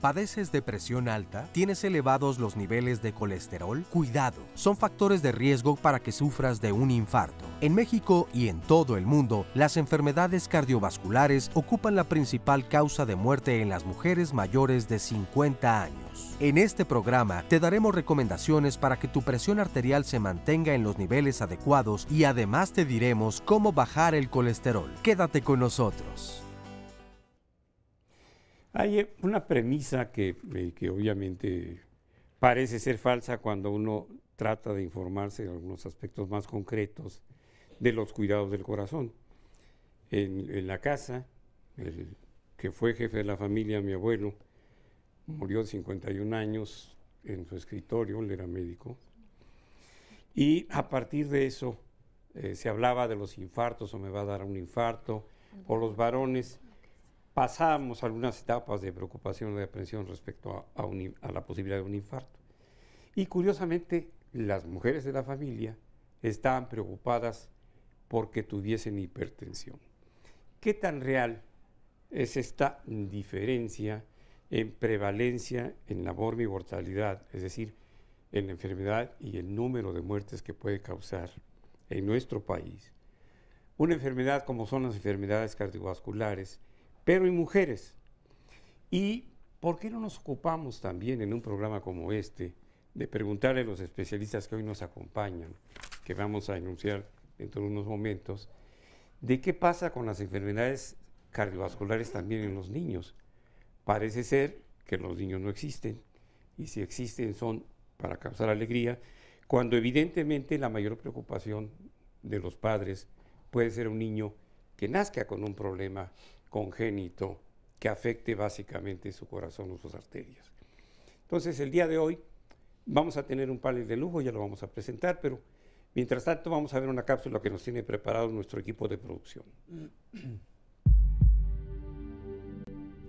¿Padeces de presión alta? ¿Tienes elevados los niveles de colesterol? Cuidado, son factores de riesgo para que sufras de un infarto. En México y en todo el mundo, las enfermedades cardiovasculares ocupan la principal causa de muerte en las mujeres mayores de 50 años. En este programa te daremos recomendaciones para que tu presión arterial se mantenga en los niveles adecuados y además te diremos cómo bajar el colesterol. Quédate con nosotros. Hay una premisa que obviamente parece ser falsa cuando uno trata de informarse de algunos aspectos más concretos de los cuidados del corazón. En la casa, el que fue jefe de la familia, mi abuelo, murió de 51 años en su escritorio, él era médico, y a partir de eso se hablaba de los infartos, o me va a dar un infarto, o los varones. Pasábamos algunas etapas de preocupación o de aprensión respecto a la posibilidad de un infarto. Y curiosamente, las mujeres de la familia estaban preocupadas porque tuviesen hipertensión. ¿Qué tan real es esta diferencia en prevalencia, en la mortalidad, es decir, en la enfermedad y el número de muertes que puede causar en nuestro país una enfermedad como son las enfermedades cardiovasculares, pero en mujeres? ¿Y por qué no nos ocupamos también en un programa como este de preguntarle a los especialistas que hoy nos acompañan, que vamos a enunciar dentro de unos momentos, de qué pasa con las enfermedades cardiovasculares también en los niños? Parece ser que los niños no existen, y si existen son para causar alegría, cuando evidentemente la mayor preocupación de los padres puede ser un niño que nazca con un problema congénito que afecte básicamente su corazón o sus arterias. Entonces, el día de hoy vamos a tener un panel de lujo, ya lo vamos a presentar, pero mientras tanto vamos a ver una cápsula que nos tiene preparado nuestro equipo de producción.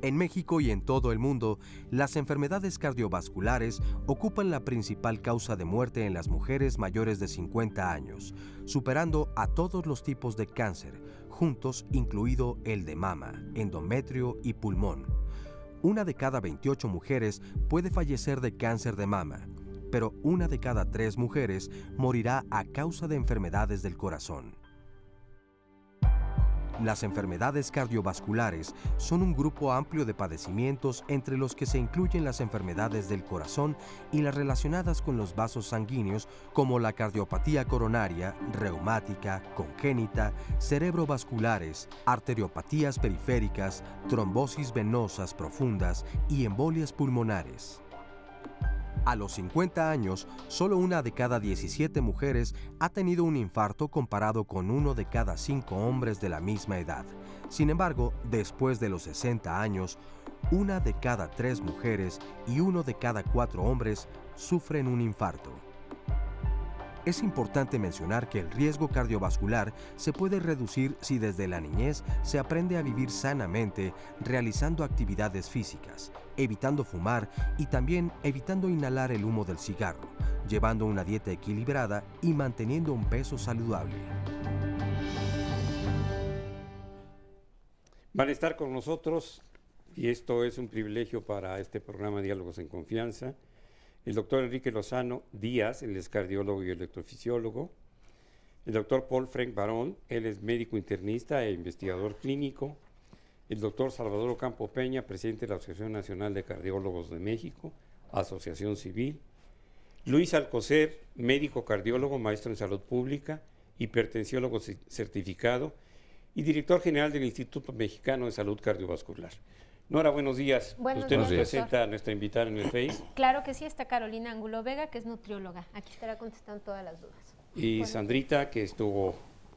En México y en todo el mundo, las enfermedades cardiovasculares ocupan la principal causa de muerte en las mujeres mayores de 50 años, superando a todos los tipos de cáncer, juntos incluido el de mama, endometrio y pulmón. Una de cada 28 mujeres puede fallecer de cáncer de mama, pero una de cada 3 mujeres morirá a causa de enfermedades del corazón. Las enfermedades cardiovasculares son un grupo amplio de padecimientos entre los que se incluyen las enfermedades del corazón y las relacionadas con los vasos sanguíneos como la cardiopatía coronaria, reumática, congénita, cerebrovasculares, arteriopatías periféricas, trombosis venosas profundas y embolias pulmonares. A los 50 años, solo una de cada 17 mujeres ha tenido un infarto comparado con 1 de cada 5 hombres de la misma edad. Sin embargo, después de los 60 años, 1 de cada 3 mujeres y 1 de cada 4 hombres sufren un infarto. Es importante mencionar que el riesgo cardiovascular se puede reducir si desde la niñez se aprende a vivir sanamente, realizando actividades físicas, evitando fumar y también evitando inhalar el humo del cigarro, llevando una dieta equilibrada y manteniendo un peso saludable. Van a estar con nosotros, y esto es un privilegio para este programa Diálogos en Confianza, el doctor Enrique Lozano Díaz, él es cardiólogo y electrofisiólogo, el doctor Paul Frank Barón, él es médico internista e investigador clínico, el doctor Salvador Ocampo Peña, presidente de la Asociación Nacional de Cardiólogos de México, Asociación Civil, Luis Alcocer, médico cardiólogo, maestro en salud pública, hipertensiólogo certificado y director general del Instituto Mexicano de Salud Cardiovascular. Nora, buenos días. Usted nos presenta a nuestra invitada en el Face. Claro que sí, está Carolina Angulo Vega, que es nutrióloga. Aquí estará contestando todas las dudas. Y Sandrita, que estuvo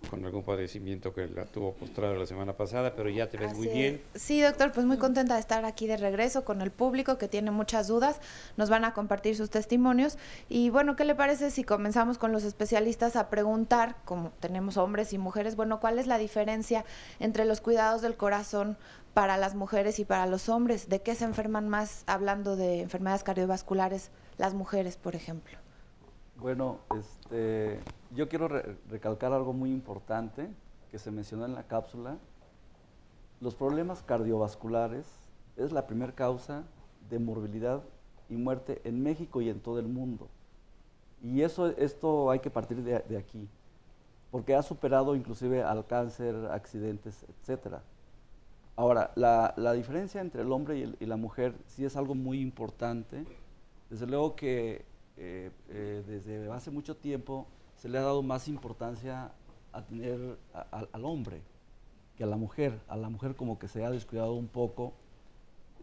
con algún padecimiento que la tuvo postrada la semana pasada, pero ya te ves muy bien. Sí, doctor, pues muy contenta de estar aquí de regreso con el público que tiene muchas dudas. Nos van a compartir sus testimonios. Y bueno, ¿qué le parece si comenzamos con los especialistas a preguntar, como tenemos hombres y mujeres, bueno, cuál es la diferencia entre los cuidados del corazón para las mujeres y para los hombres? ¿De qué se enferman más, hablando de enfermedades cardiovasculares, las mujeres, por ejemplo? Bueno, yo quiero recalcar algo muy importante que se mencionó en la cápsula. Los problemas cardiovasculares es la primera causa de morbilidad y muerte en México y en todo el mundo. Y esto hay que partir de aquí, porque ha superado inclusive al cáncer, accidentes, etcétera. Ahora, la diferencia entre el hombre y la mujer sí es algo muy importante. Desde luego que desde hace mucho tiempo se le ha dado más importancia a tener al hombre que a la mujer. A la mujer como que se ha descuidado un poco.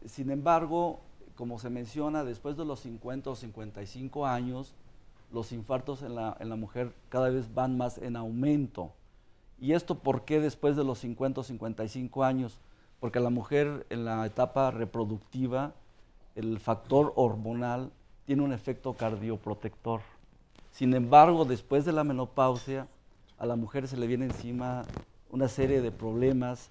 Sin embargo, como se menciona, después de los 50 o 55 años, los infartos en la mujer cada vez van más en aumento. ¿Y esto por qué después de los 50 o 55 años? Porque la mujer en la etapa reproductiva, el factor hormonal tiene un efecto cardioprotector. Sin embargo, después de la menopausia, a la mujer se le viene encima una serie de problemas,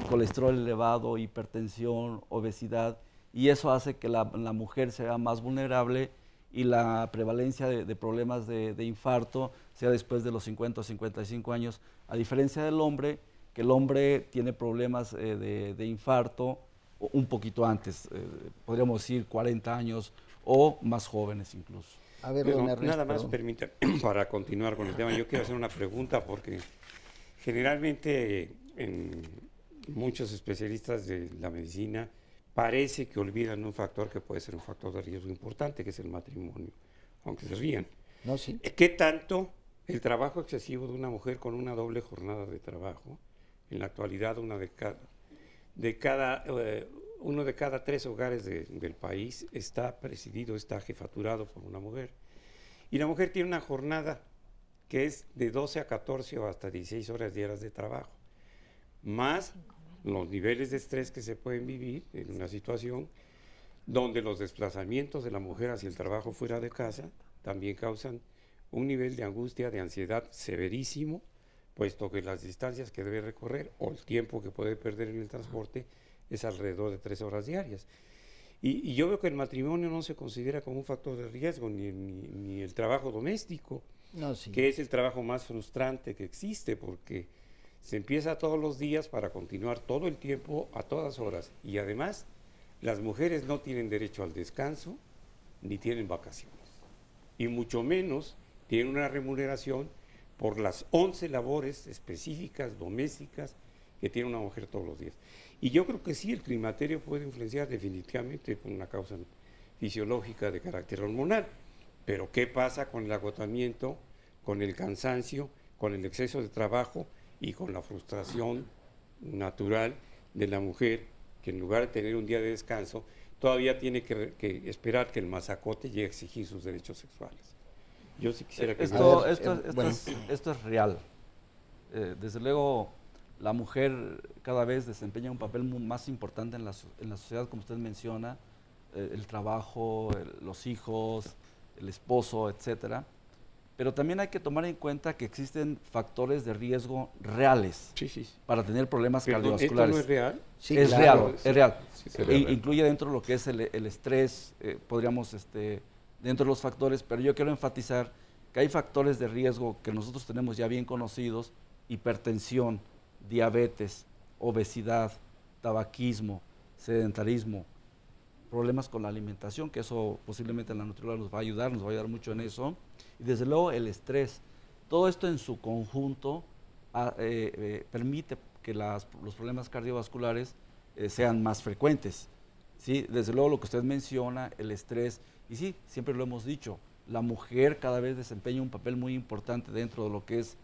colesterol elevado, hipertensión, obesidad, y eso hace que la mujer sea más vulnerable y la prevalencia de problemas de infarto sea después de los 50 o 55 años, a diferencia del hombre, que el hombre tiene problemas de infarto un poquito antes, podríamos decir 40 años o más jóvenes incluso. A ver, Pero nada más permita, para continuar con el tema, yo quiero hacer una pregunta porque generalmente en muchos especialistas de la medicina parece que olvidan un factor que puede ser un factor de riesgo importante, que es el matrimonio, aunque se rían. No, sí. ¿Qué tanto el trabajo excesivo de una mujer con una doble jornada de trabajo, en la actualidad uno de cada 3 hogares del país está presidido, está jefaturado por una mujer? Y la mujer tiene una jornada que es de 12 a 14 o hasta 16 horas diarias de trabajo, más los niveles de estrés que se pueden vivir en una situación donde los desplazamientos de la mujer hacia el trabajo fuera de casa también causan un nivel de angustia, de ansiedad severísimo, puesto que las distancias que debe recorrer o el tiempo que puede perder en el transporte es alrededor de 3 horas diarias. Y yo veo que el matrimonio no se considera como un factor de riesgo, ni el trabajo doméstico, No, sí. que es el trabajo más frustrante que existe, porque se empieza todos los días para continuar todo el tiempo, a todas horas. Y además, las mujeres no tienen derecho al descanso, ni tienen vacaciones. Y mucho menos tienen una remuneración por las 11 labores específicas, domésticas, que tiene una mujer todos los días. Y yo creo que sí, el climaterio puede influenciar definitivamente con una causa fisiológica de carácter hormonal. Pero ¿qué pasa con el agotamiento, con el cansancio, con el exceso de trabajo y con la frustración natural de la mujer, que en lugar de tener un día de descanso, todavía tiene que esperar que el mazacote llegue a exigir sus derechos sexuales? Yo sí quisiera que... Esto es real. Desde luego, la mujer cada vez desempeña un papel más importante en la sociedad, como usted menciona, el trabajo, los hijos, el esposo, etcétera. Pero también hay que tomar en cuenta que existen factores de riesgo reales para tener problemas cardiovasculares. ¿Esto no es real? Sí, es real, es real. Sí, incluye dentro de lo que es el estrés, podríamos, dentro de los factores, pero yo quiero enfatizar que hay factores de riesgo que nosotros tenemos ya bien conocidos: hipertensión, diabetes, obesidad, tabaquismo, sedentarismo, problemas con la alimentación, que eso posiblemente la nutrióloga nos va a ayudar mucho en eso, y desde luego el estrés. Todo esto en su conjunto permite que los problemas cardiovasculares sean más frecuentes, ¿sí? Desde luego lo que usted menciona, el estrés, y sí, siempre lo hemos dicho, la mujer cada vez desempeña un papel muy importante dentro de lo que es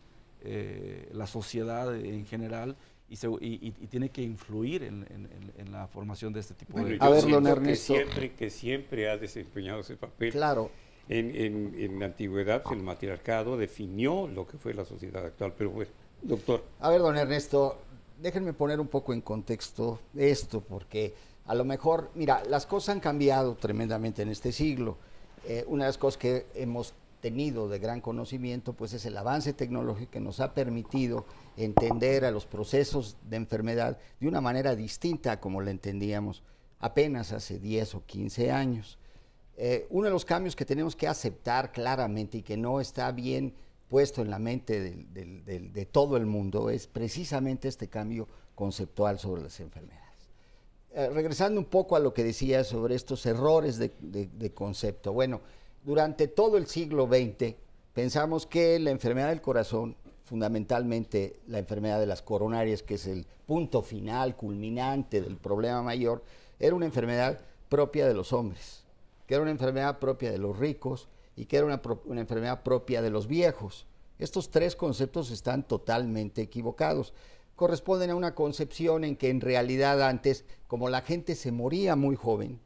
la sociedad en general, y tiene que influir en la formación de este tipo de... A ver, don Ernesto. Que siempre ha desempeñado ese papel. Claro. En la antigüedad, el matriarcado definió lo que fue la sociedad actual, pero bueno. Doctor. A ver, don Ernesto, déjenme poner un poco en contexto esto, porque a lo mejor, mira, las cosas han cambiado tremendamente en este siglo. Una de las cosas que hemos tenido de gran conocimiento, pues es el avance tecnológico que nos ha permitido entender a los procesos de enfermedad de una manera distinta a como la entendíamos apenas hace 10 o 15 años. Uno de los cambios que tenemos que aceptar claramente y que no está bien puesto en la mente de todo el mundo es precisamente este cambio conceptual sobre las enfermedades. Regresando un poco a lo que decía sobre estos errores de concepto. Bueno, durante todo el siglo XX pensamos que la enfermedad del corazón, fundamentalmente la enfermedad de las coronarias, que es el punto final, culminante del problema mayor, era una enfermedad propia de los hombres, que era una enfermedad propia de los ricos y que era una enfermedad propia de los viejos. Estos tres conceptos están totalmente equivocados. Corresponden a una concepción en que en realidad antes, como la gente se moría muy joven,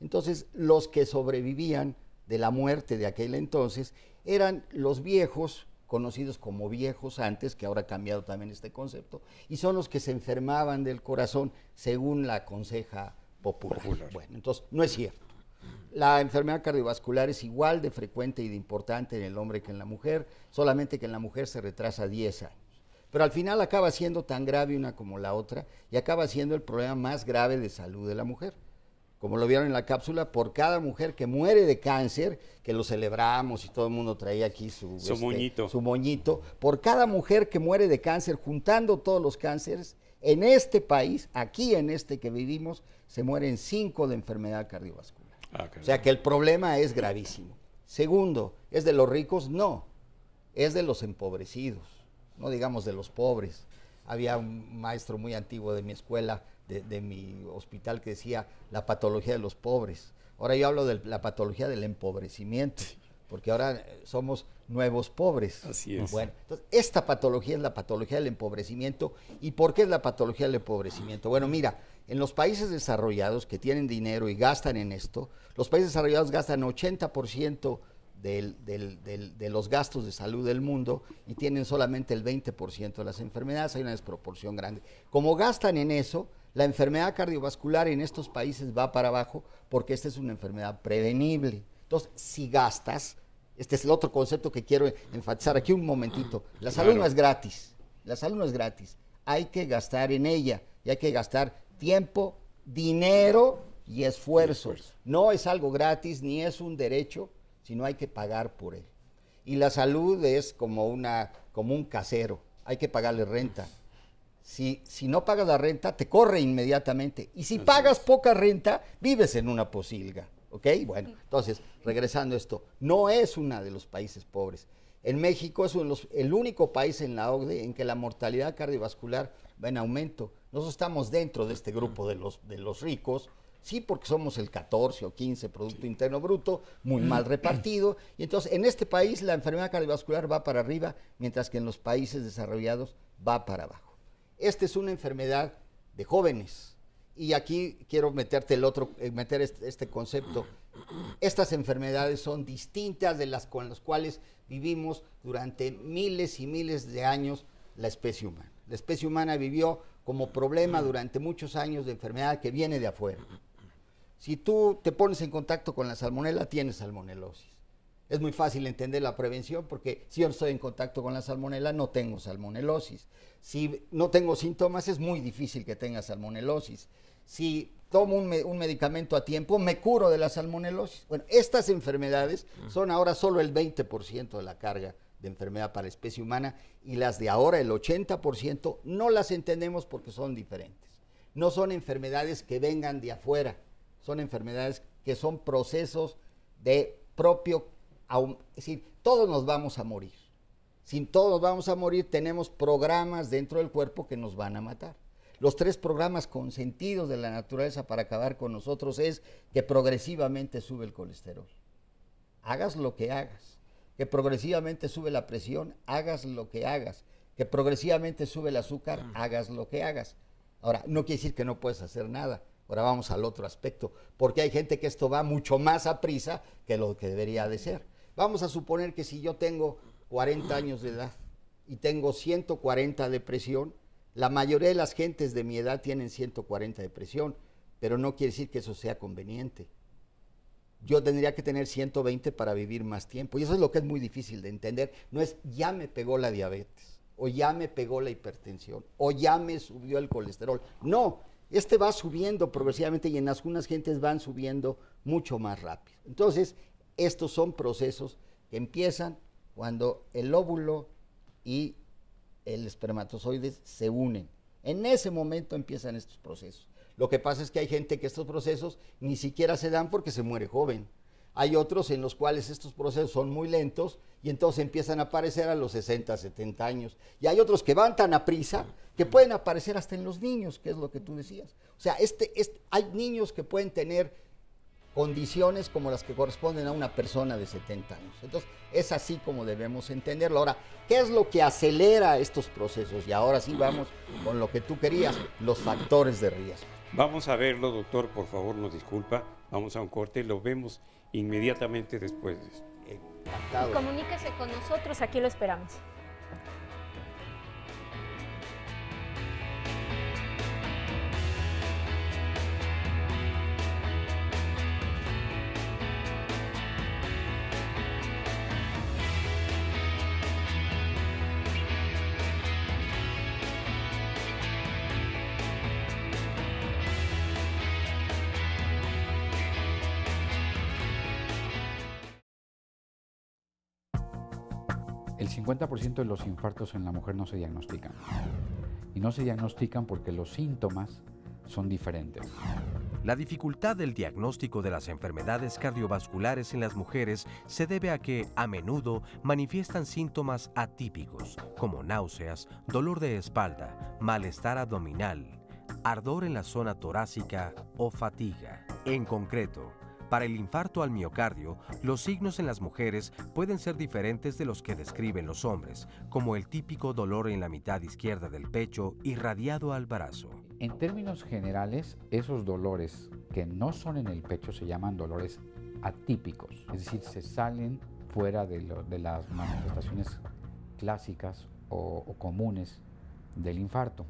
entonces los que sobrevivían de la muerte de aquel entonces eran los viejos, conocidos como viejos antes, que ahora ha cambiado también este concepto, y son los que se enfermaban del corazón según la conseja popular. Bueno, entonces no es cierto. La enfermedad cardiovascular es igual de frecuente y de importante en el hombre que en la mujer, solamente que en la mujer se retrasa 10 años. Pero al final acaba siendo tan grave una como la otra y acaba siendo el problema más grave de salud de la mujer. Como lo vieron en la cápsula, por cada mujer que muere de cáncer, que lo celebramos y todo el mundo traía aquí su moñito, por cada mujer que muere de cáncer, juntando todos los cánceres, en este país, aquí en este que vivimos, se mueren 5 de enfermedad cardiovascular. O sea que el problema es gravísimo. Segundo, ¿es de los ricos? No, es de los empobrecidos, no digamos de los pobres. Había un maestro muy antiguo de mi escuela, de mi hospital, que decía la patología de los pobres. Ahora yo hablo de la patología del empobrecimiento, porque ahora somos nuevos pobres. Así es. Bueno, entonces esta patología es la patología del empobrecimiento. ¿Y por qué es la patología del empobrecimiento? Bueno, mira, en los países desarrollados que tienen dinero y gastan en esto, los países desarrollados gastan 80% de los gastos de salud del mundo y tienen solamente el 20% de las enfermedades. Hay una desproporción grande. Como gastan en eso, la enfermedad cardiovascular en estos países va para abajo porque esta es una enfermedad prevenible. Entonces, si gastas, este es el otro concepto que quiero enfatizar aquí un momentito. La salud no es gratis. La salud no es gratis. Hay que gastar en ella y hay que gastar tiempo, dinero y esfuerzo. No es algo gratis ni es un derecho, sino hay que pagar por él. Y la salud es como un casero, hay que pagarle renta. Si no pagas la renta, te corre inmediatamente. Y si pagas poca renta, vives en una posilga. ¿Ok? Bueno, entonces, regresando a esto, no es uno de los países pobres. En México es el único país en la OCDE en que la mortalidad cardiovascular va en aumento. Nosotros estamos dentro de este grupo de los ricos, sí, porque somos el 14 o 15 Producto Interno Bruto, muy mal repartido, y entonces en este país la enfermedad cardiovascular va para arriba, mientras que en los países desarrollados va para abajo. Esta es una enfermedad de jóvenes, y aquí quiero meter este concepto. Estas enfermedades son distintas de las con las cuales vivimos durante miles y miles de años la especie humana. La especie humana vivió como problema durante muchos años de enfermedad que viene de afuera. Si tú te pones en contacto con la salmonela, tienes salmonelosis. Es muy fácil entender la prevención porque si yo no estoy en contacto con la salmonela, no tengo salmonelosis. Si no tengo síntomas, es muy difícil que tenga salmonelosis. Si tomo un medicamento a tiempo, me curo de la salmonelosis. Bueno, estas enfermedades son ahora solo el 20% de la carga de enfermedad para la especie humana y las de ahora, el 80%, no las entendemos porque son diferentes. No son enfermedades que vengan de afuera, son enfermedades que son procesos de propio, es decir, todos nos vamos a morir. Si todos nos vamos a morir, tenemos programas dentro del cuerpo que nos van a matar. Los 3 programas consentidos de la naturaleza para acabar con nosotros es que progresivamente sube el colesterol. Hagas lo que hagas. Que progresivamente sube la presión, hagas lo que hagas. Que progresivamente sube el azúcar, hagas lo que hagas. Ahora, no quiere decir que no puedes hacer nada. Ahora vamos al otro aspecto, porque hay gente que esto va mucho más a prisa que lo que debería de ser. Vamos a suponer que si yo tengo 40 años de edad y tengo 140 de presión, la mayoría de las gentes de mi edad tienen 140 de presión, pero no quiere decir que eso sea conveniente. Yo tendría que tener 120 para vivir más tiempo. Y eso es lo que es muy difícil de entender. No es ya me pegó la diabetes, o ya me pegó la hipertensión, o ya me subió el colesterol. No, va subiendo progresivamente y en algunas gentes van subiendo mucho más rápido. Entonces, estos son procesos que empiezan cuando el óvulo y el espermatozoide se unen. En ese momento empiezan estos procesos. Lo que pasa es que hay gente que estos procesos ni siquiera se dan porque se muere joven. Hay otros en los cuales estos procesos son muy lentos y entonces empiezan a aparecer a los 60, 70 años. Y hay otros que van tan a prisa que pueden aparecer hasta en los niños, que es lo que tú decías. O sea, hay niños que pueden tener condiciones como las que corresponden a una persona de 70 años. Entonces, es así como debemos entenderlo. Ahora, ¿qué es lo que acelera estos procesos? Y ahora sí vamos con lo que tú querías, los factores de riesgo. Vamos a verlo, doctor, por favor, nos disculpa. Vamos a un corte, lo vemos inmediatamente después de esto. Encantado. Comuníquese con nosotros, aquí lo esperamos. El 50% de los infartos en la mujer no se diagnostican. Y no se diagnostican porque los síntomas son diferentes. La dificultad del diagnóstico de las enfermedades cardiovasculares en las mujeres se debe a que, a menudo, manifiestan síntomas atípicos, como náuseas, dolor de espalda, malestar abdominal, ardor en la zona torácica o fatiga. En concreto, para el infarto al miocardio, los signos en las mujeres pueden ser diferentes de los que describen los hombres, como el típico dolor en la mitad izquierda del pecho irradiado al brazo. En términos generales, esos dolores que no son en el pecho se llaman dolores atípicos, es decir, se salen fuera de las manifestaciones clásicas o comunes del infarto.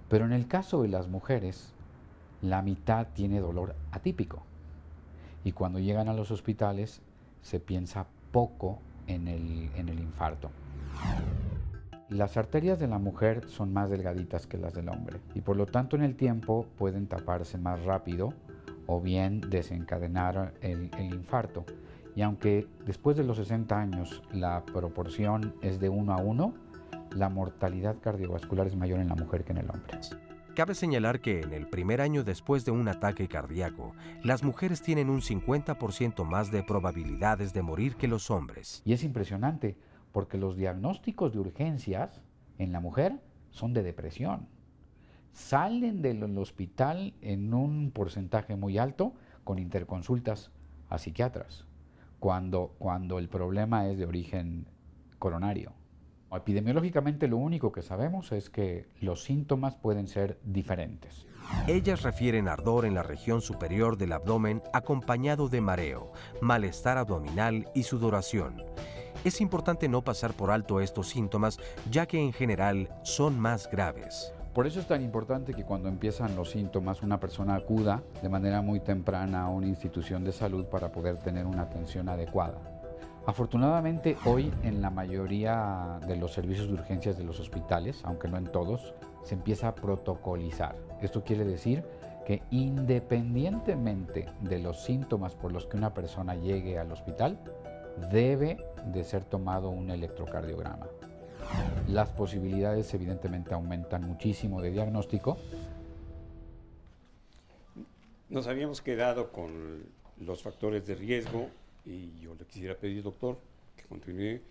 Pero en el caso de las mujeres, la mitad tiene dolor atípico. Y cuando llegan a los hospitales se piensa poco en el infarto. Las arterias de la mujer son más delgaditas que las del hombre y por lo tanto en el tiempo pueden taparse más rápido o bien desencadenar el infarto. Y aunque después de los 60 años la proporción es de 1 a 1, la mortalidad cardiovascular es mayor en la mujer que en el hombre. Cabe señalar que en el primer año después de un ataque cardíaco, las mujeres tienen un 50% más de probabilidades de morir que los hombres. Y es impresionante porque los diagnósticos de urgencias en la mujer son de depresión. Salen del hospital en un porcentaje muy alto con interconsultas a psiquiatras, cuando el problema es de origen coronario. Epidemiológicamente lo único que sabemos es que los síntomas pueden ser diferentes. Ellas refieren ardor en la región superior del abdomen acompañado de mareo, malestar abdominal y sudoración. Es importante no pasar por alto estos síntomas, ya que en general son más graves. Por eso es tan importante que cuando empiezan los síntomas una persona acuda de manera muy temprana a una institución de salud para poder tener una atención adecuada. Afortunadamente hoy en la mayoría de los servicios de urgencias de los hospitales, aunque no en todos, se empieza a protocolizar. Esto quiere decir que independientemente de los síntomas por los que una persona llegue al hospital, debe de ser tomado un electrocardiograma. Las posibilidades evidentemente aumentan muchísimo de diagnóstico. Nos habíamos quedado con los factores de riesgo y yo le quisiera pedir, doctor, que continúe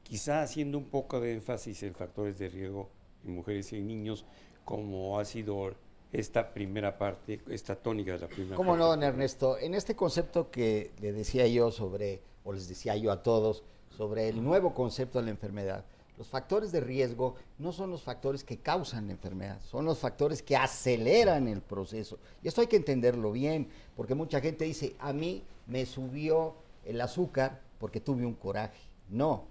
quizá haciendo un poco de énfasis en factores de riesgo en mujeres y en niños, como ha sido esta primera parte, esta tónica de la primera parte. ¿Cómo no, don Ernesto? En este concepto que le decía yo o les decía yo a todos, sobre el nuevo concepto de la enfermedad, los factores de riesgo no son los factores que causan la enfermedad, son los factores que aceleran el proceso. Y esto hay que entenderlo bien, porque mucha gente dice, a mí me subió el azúcar porque tuve un coraje. No,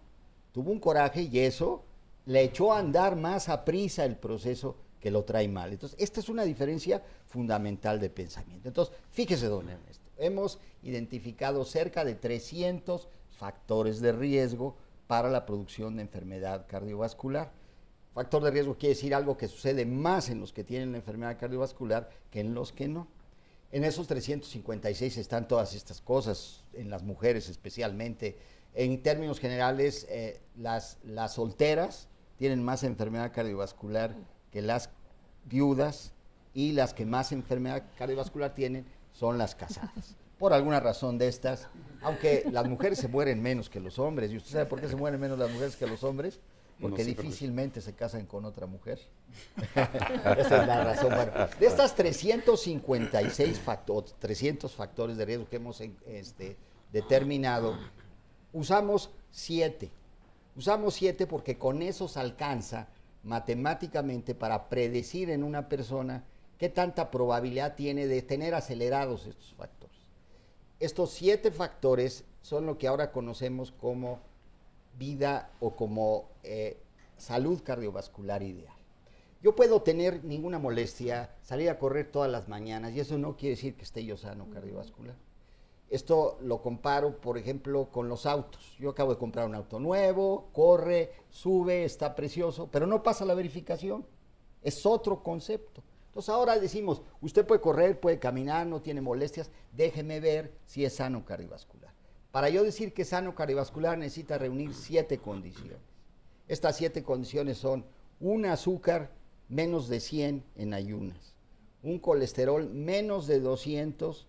tuvo un coraje y eso le echó a andar más a prisa el proceso que lo trae mal. Entonces, esta es una diferencia fundamental de pensamiento. Entonces, fíjese, don Ernesto, hemos identificado cerca de 300 factores de riesgo para la producción de enfermedad cardiovascular. Factor de riesgo quiere decir algo que sucede más en los que tienen la enfermedad cardiovascular que en los que no. En esos 356 están todas estas cosas, en las mujeres especialmente. En términos generales, las solteras tienen más enfermedad cardiovascular que las viudas, y las que más enfermedad cardiovascular tienen son las casadas. Por alguna razón de estas, aunque las mujeres se mueren menos que los hombres. ¿Y usted sabe por qué se mueren menos las mujeres que los hombres? Porque no sé, difícilmente se casan con otra mujer. Esa es la razón. Bueno, de estas 356 300 factores de riesgo que hemos determinado, usamos 7. Usamos 7 porque con esos alcanza matemáticamente para predecir en una persona qué tanta probabilidad tiene de tener acelerados estos factores. Estos 7 factores son lo que ahora conocemos como vida o como salud cardiovascular ideal. Yo puedo tener ninguna molestia, salir a correr todas las mañanas, y eso no quiere decir que esté yo sano cardiovascular. Esto lo comparo, por ejemplo, con los autos. Yo acabo de comprar un auto nuevo, corre, sube, está precioso, pero no pasa la verificación. Es otro concepto. Entonces ahora decimos, usted puede correr, puede caminar, no tiene molestias, déjeme ver si es sano cardiovascular. Para yo decir que es sano cardiovascular necesita reunir 7 condiciones. Estas 7 condiciones son un azúcar menos de 100 en ayunas, un colesterol menos de 200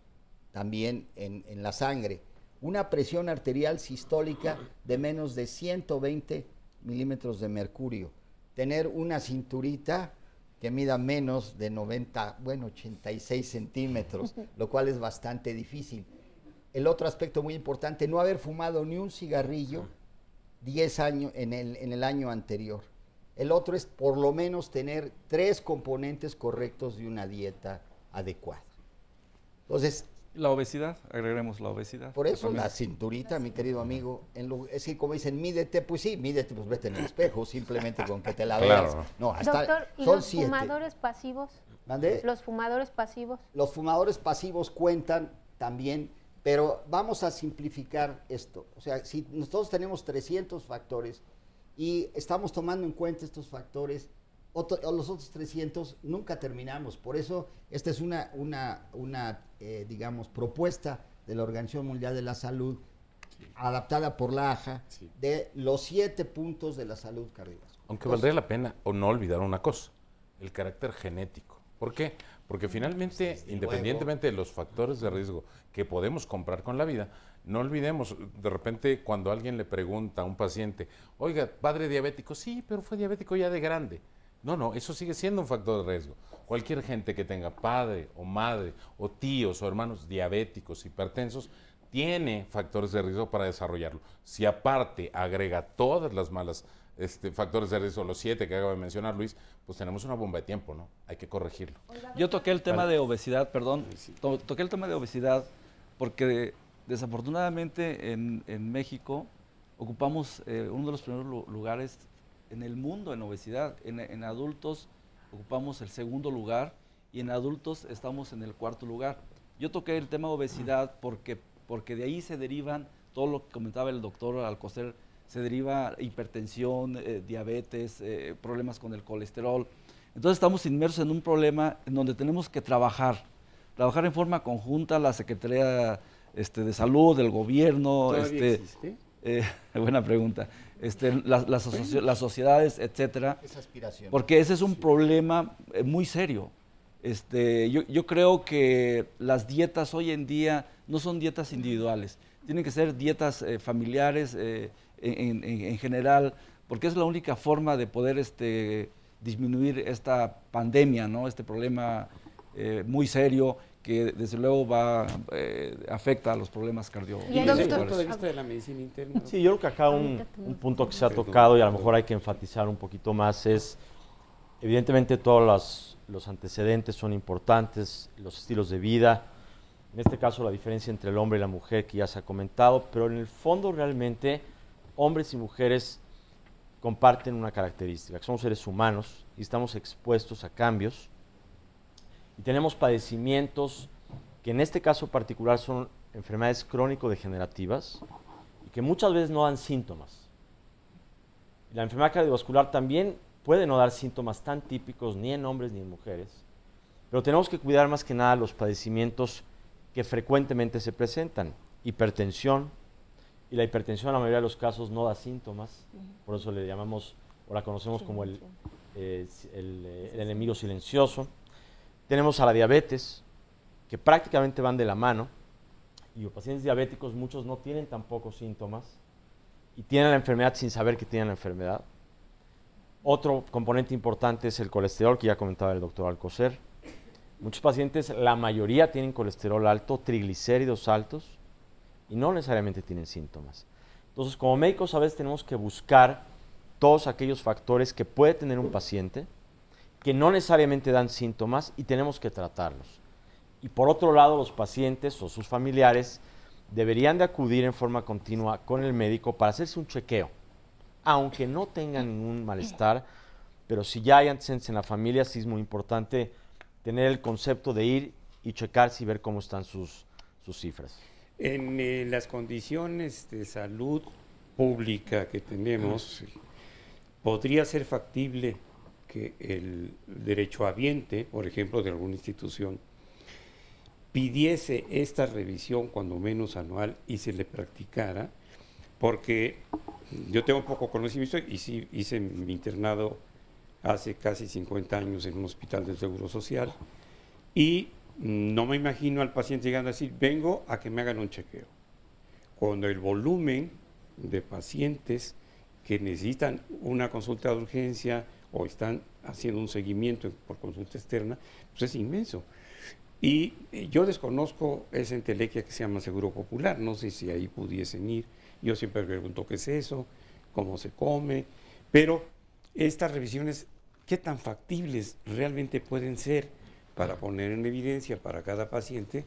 también en la sangre, una presión arterial sistólica de menos de 120 milímetros de mercurio, tener una cinturita que mida menos de 86 centímetros, lo cual es bastante difícil. El otro aspecto muy importante, no haber fumado ni un cigarrillo 10 años en el año anterior. El otro es por lo menos tener 3 componentes correctos de una dieta adecuada. Entonces, la obesidad, agregaremos la obesidad. Por eso la cinturita, mi querido amigo, es decir, como dicen, mídete, pues sí, mídete, pues vete en el espejo, simplemente con que te la veas. No, hasta Doctor, ¿y son los 7. fumadores pasivos? ¿Mande? ¿Los fumadores pasivos? Los fumadores pasivos cuentan también, pero vamos a simplificar esto. O sea, si nosotros tenemos 300 factores y estamos tomando en cuenta estos factores, los otros 300 nunca terminamos. Por eso esta es digamos, propuesta de la Organización Mundial de la Salud, adaptada por la AJA, de los 7 puntos de la salud cardiovascular. Aunque valdría la pena o no olvidar una cosa, el carácter genético. ¿Por qué? Porque finalmente, independientemente de los factores de riesgo que podemos comprar con la vida, no olvidemos, de repente cuando alguien le pregunta a un paciente, oiga, padre diabético, sí, pero fue diabético ya de grande. No, eso sigue siendo un factor de riesgo. Cualquier gente que tenga padre o madre o tíos o hermanos diabéticos, hipertensos, tiene factores de riesgo para desarrollarlo. Si aparte agrega todas las malas factores de riesgo, los 7 que acaba de mencionar Luis, pues tenemos una bomba de tiempo, ¿no? Hay que corregirlo. Yo toqué el tema de obesidad, perdón, toqué el tema de obesidad porque desafortunadamente en México ocupamos uno de los primeros lugares en el mundo en obesidad. En adultos ocupamos el 2º lugar y en adultos estamos en el 4º lugar. Yo toqué el tema de obesidad porque de ahí se derivan todo lo que comentaba el doctor Alcocer, se deriva hipertensión, diabetes, problemas con el colesterol. Entonces estamos inmersos en un problema en donde tenemos que trabajar en forma conjunta, la Secretaría de Salud, el gobierno. ¿Todavía existe? Buena pregunta. Las sociedades, etcétera. Esa aspiración. Porque ese es un problema muy serio. Yo creo que las dietas hoy en día no son dietas individuales, tienen que ser dietas familiares en general, porque es la única forma de poder disminuir esta pandemia, ¿no? Este problema muy serio que desde luego afecta a los problemas cardiovasculares. Desde el punto de vista de la medicina interna. Sí, yo creo que acá un punto que se ha tocado y a lo mejor hay que enfatizar un poquito más es, evidentemente todos los antecedentes son importantes, los estilos de vida, en este caso la diferencia entre el hombre y la mujer que ya se ha comentado, pero en el fondo realmente hombres y mujeres comparten una característica, que somos seres humanos y estamos expuestos a cambios y tenemos padecimientos que en este caso particular son enfermedades crónico-degenerativas y que muchas veces no dan síntomas. La enfermedad cardiovascular también puede no dar síntomas tan típicos ni en hombres ni en mujeres, pero tenemos que cuidar más que nada los padecimientos que frecuentemente se presentan. Hipertensión, y la hipertensión en la mayoría de los casos no da síntomas, por eso le llamamos o la conocemos como el enemigo silencioso. Tenemos a la diabetes, que prácticamente van de la mano, y los pacientes diabéticos muchos no tienen tampoco síntomas y tienen la enfermedad sin saber que tienen la enfermedad. Otro componente importante es el colesterol, que ya comentaba el doctor Alcocer. Muchos pacientes, la mayoría tienen colesterol alto, triglicéridos altos y no necesariamente tienen síntomas. Entonces, como médicos a veces tenemos que buscar todos aquellos factores que puede tener un paciente que no necesariamente dan síntomas y tenemos que tratarlos. Y por otro lado, los pacientes o sus familiares deberían de acudir en forma continua con el médico para hacerse un chequeo, aunque no tengan ningún malestar, pero si ya hay antecedentes en la familia, sí es muy importante tener el concepto de ir y checarse y ver cómo están sus cifras. En las condiciones de salud pública que tenemos, podría ser factible que el derechohabiente, por ejemplo, de alguna institución, pidiese esta revisión cuando menos anual y se le practicara, porque yo tengo poco conocimiento y sí hice mi internado hace casi 50 años en un hospital del Seguro Social y no me imagino al paciente llegando a decir, vengo a que me hagan un chequeo. Cuando el volumen de pacientes que necesitan una consulta de urgencia o están haciendo un seguimiento por consulta externa, pues es inmenso. Y yo desconozco esa entelequia que se llama Seguro Popular, no sé si ahí pudiesen ir. Yo siempre pregunto qué es eso, cómo se come, pero estas revisiones, ¿qué tan factibles realmente pueden ser para poner en evidencia para cada paciente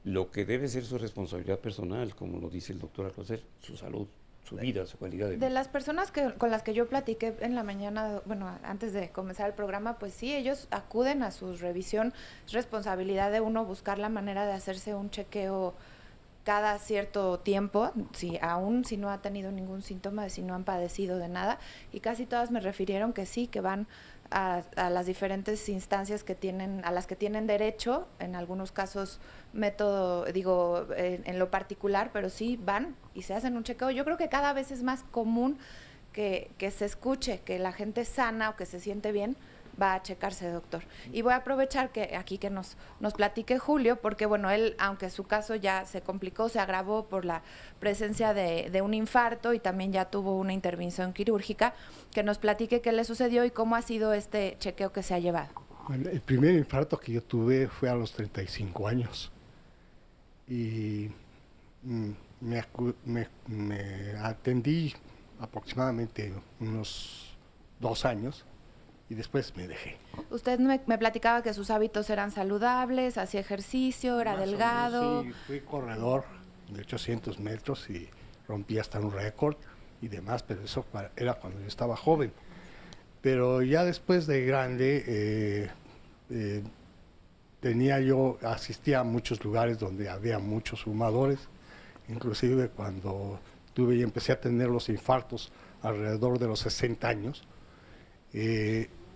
lo que debe ser su responsabilidad personal, como lo dice el doctor Alcocer, su salud, su vida, su calidad de vida? De las personas con las que yo platiqué en la mañana, bueno, antes de comenzar el programa, pues sí, ellos acuden a su revisión. Es responsabilidad de uno buscar la manera de hacerse un chequeo cada cierto tiempo, aún si no ha tenido ningún síntoma, si no han padecido de nada, y casi todas me refirieron que sí, que van a las diferentes instancias que tienen, a las que tienen derecho, en algunos casos método, en lo particular, pero sí van y se hacen un chequeo. Yo creo que cada vez es más común que se escuche, que la gente sana o que se siente bien va a checarse, doctor. Y voy a aprovechar que nos platique Julio, porque bueno, él, aunque su caso ya se complicó, se agravó por la presencia de un infarto y también ya tuvo una intervención quirúrgica, que nos platique qué le sucedió y cómo ha sido este chequeo que se ha llevado. Bueno, el primer infarto que yo tuve fue a los 35 años y me atendí aproximadamente unos 2 años. Y después me dejé. Usted me platicaba que sus hábitos eran saludables, hacía ejercicio, era delgado. Sí, fui corredor de 800 metros y rompí hasta un récord y demás, pero eso era cuando yo estaba joven. Pero ya después de grande, asistía a muchos lugares donde había muchos fumadores, inclusive cuando tuve y empecé a tener los infartos alrededor de los 60 años.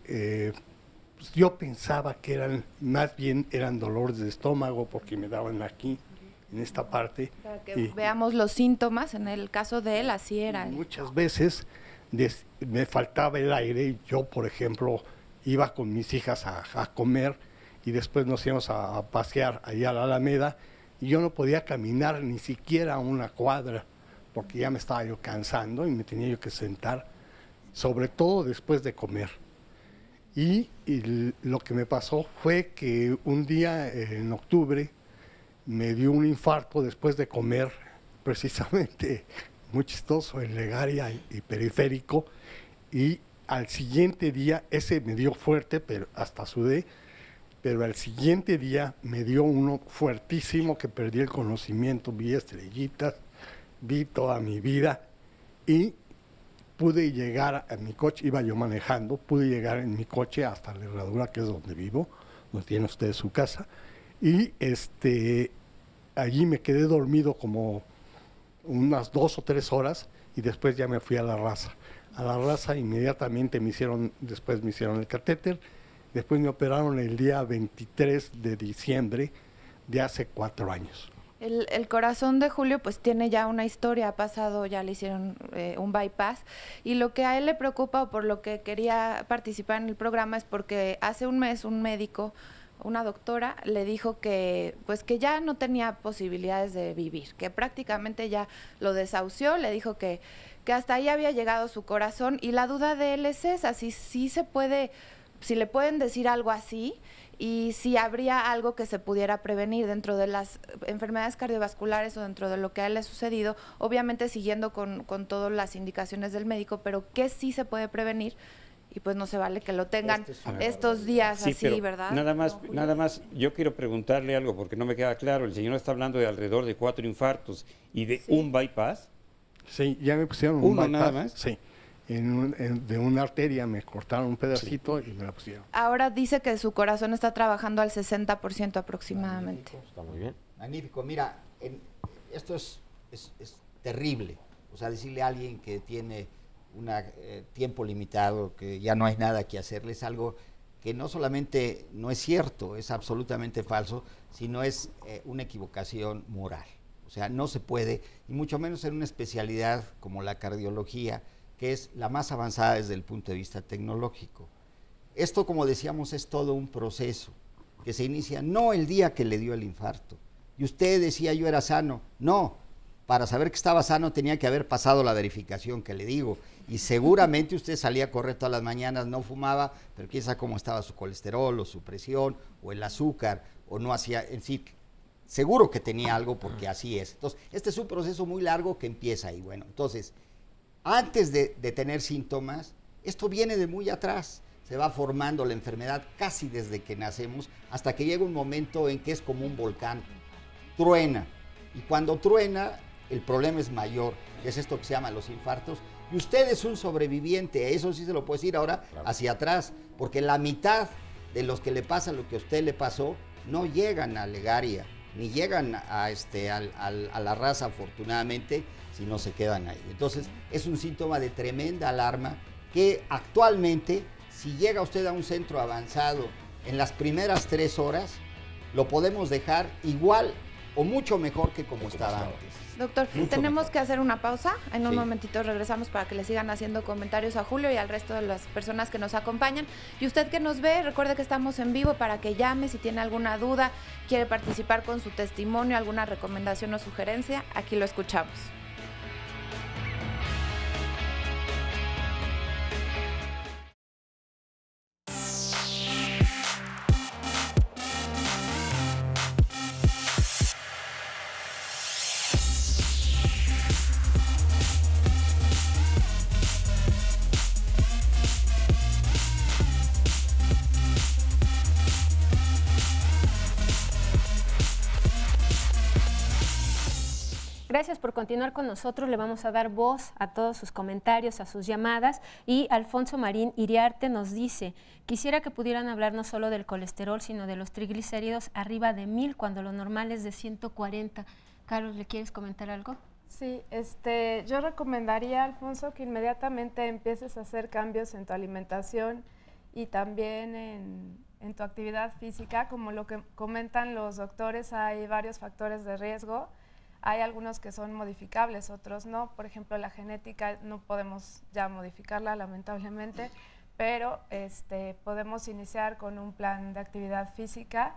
Pues yo pensaba que más bien eran dolores de estómago porque me daban aquí, en esta parte. Para que veamos los síntomas, en el caso de él, así era. Muchas veces me faltaba el aire y yo, por ejemplo, iba con mis hijas a comer y después nos íbamos a pasear allá a la Alameda y yo no podía caminar ni siquiera una cuadra porque ya me estaba yo cansando y me tenía yo que sentar, sobre todo después de comer. Y lo que me pasó fue que un día en octubre me dio un infarto después de comer, precisamente muy chistoso, en Legaria y Periférico, y al siguiente día, ese me dio fuerte, pero hasta sudé, pero al siguiente día me dio uno fuertísimo que perdí el conocimiento, vi estrellitas, vi toda mi vida y pude llegar a mi coche, iba yo manejando, pude llegar en mi coche hasta la Herradura, que es donde vivo, donde tiene usted su casa, y allí me quedé dormido como unas 2 o 3 horas y después ya me fui a La Raza. A La Raza inmediatamente después me hicieron el catéter, después me operaron el día 23 de diciembre de hace 4 años. El corazón de Julio pues tiene ya una historia, ha pasado, ya le hicieron un bypass, y lo que a él le preocupa, o por lo que quería participar en el programa, es porque hace un mes un médico, una doctora, le dijo que pues que ya no tenía posibilidades de vivir, que prácticamente ya lo desahució, le dijo que hasta ahí había llegado su corazón, y la duda de él es esa, si se puede, si le pueden decir algo así, y si habría algo que se pudiera prevenir dentro de las enfermedades cardiovasculares o dentro de lo que a él le ha sucedido, obviamente siguiendo con todas las indicaciones del médico, pero ¿qué sí se puede prevenir? Y pues no se vale que lo tengan estos días sí, así, ¿verdad? Nada más, yo quiero preguntarle algo porque no me queda claro. El señor está hablando de alrededor de 4 infartos y de un bypass. Sí, ya me pusieron un ¿Uno bypass. nada más? Sí. De una arteria me cortaron un pedacito y me la pusieron. Ahora dice que su corazón está trabajando al 60% aproximadamente. Está muy bien. Magnífico. Mira, esto es terrible. O sea, decirle a alguien que tiene un tiempo limitado, que ya no hay nada que hacerle, es algo que no solamente no es cierto, es absolutamente falso, sino es una equivocación moral. O sea, no se puede, y mucho menos en una especialidad como la cardiología, que es la más avanzada desde el punto de vista tecnológico. Esto, como decíamos, es todo un proceso que se inicia no el día que le dio el infarto. Y usted decía, yo era sano. No, para saber que estaba sano tenía que haber pasado la verificación que le digo. Y seguramente usted salía a correr todas las mañanas, no fumaba, pero quién sabe cómo estaba su colesterol o su presión o el azúcar, o no hacía, en sí, seguro que tenía algo porque así es. Entonces, este es un proceso muy largo que empieza ahí. Bueno, entonces, antes de tener síntomas, esto viene de muy atrás, se va formando la enfermedad casi desde que nacemos, hasta que llega un momento en que es como un volcán, truena, y cuando truena, el problema es mayor, que es esto que se llama los infartos, y usted es un sobreviviente, eso sí se lo puedo decir ahora hacia atrás, porque la mitad de los que le pasa lo que a usted le pasó, no llegan a Legaria, ni llegan a La Raza, afortunadamente, si no se quedan ahí. Entonces, es un síntoma de tremenda alarma que actualmente, si llega usted a un centro avanzado en las primeras 3 horas, lo podemos dejar igual o mucho mejor que como estaba antes. Doctor, Mucho tenemos mejor. que hacer una pausa. En un Sí. momentito regresamos para que le sigan haciendo comentarios a Julio y al resto de las personas que nos acompañan. Y usted que nos ve, recuerde que estamos en vivo para que llame si tiene alguna duda, quiere participar con su testimonio, alguna recomendación o sugerencia. Aquí lo escuchamos. Gracias por continuar con nosotros. Le vamos a dar voz a todos sus comentarios, a sus llamadas. Y Alfonso Marín Iriarte nos dice, quisiera que pudieran hablar no solo del colesterol, sino de los triglicéridos arriba de 1000, cuando lo normal es de 140. Carlos, ¿le quieres comentar algo? Sí, yo recomendaría, Alfonso, que inmediatamente empieces a hacer cambios en tu alimentación y también en tu actividad física. Como lo que comentan los doctores, hay varios factores de riesgo. Hay algunos que son modificables, otros no. Por ejemplo, la genética no podemos ya modificarla, lamentablemente, pero podemos iniciar con un plan de actividad física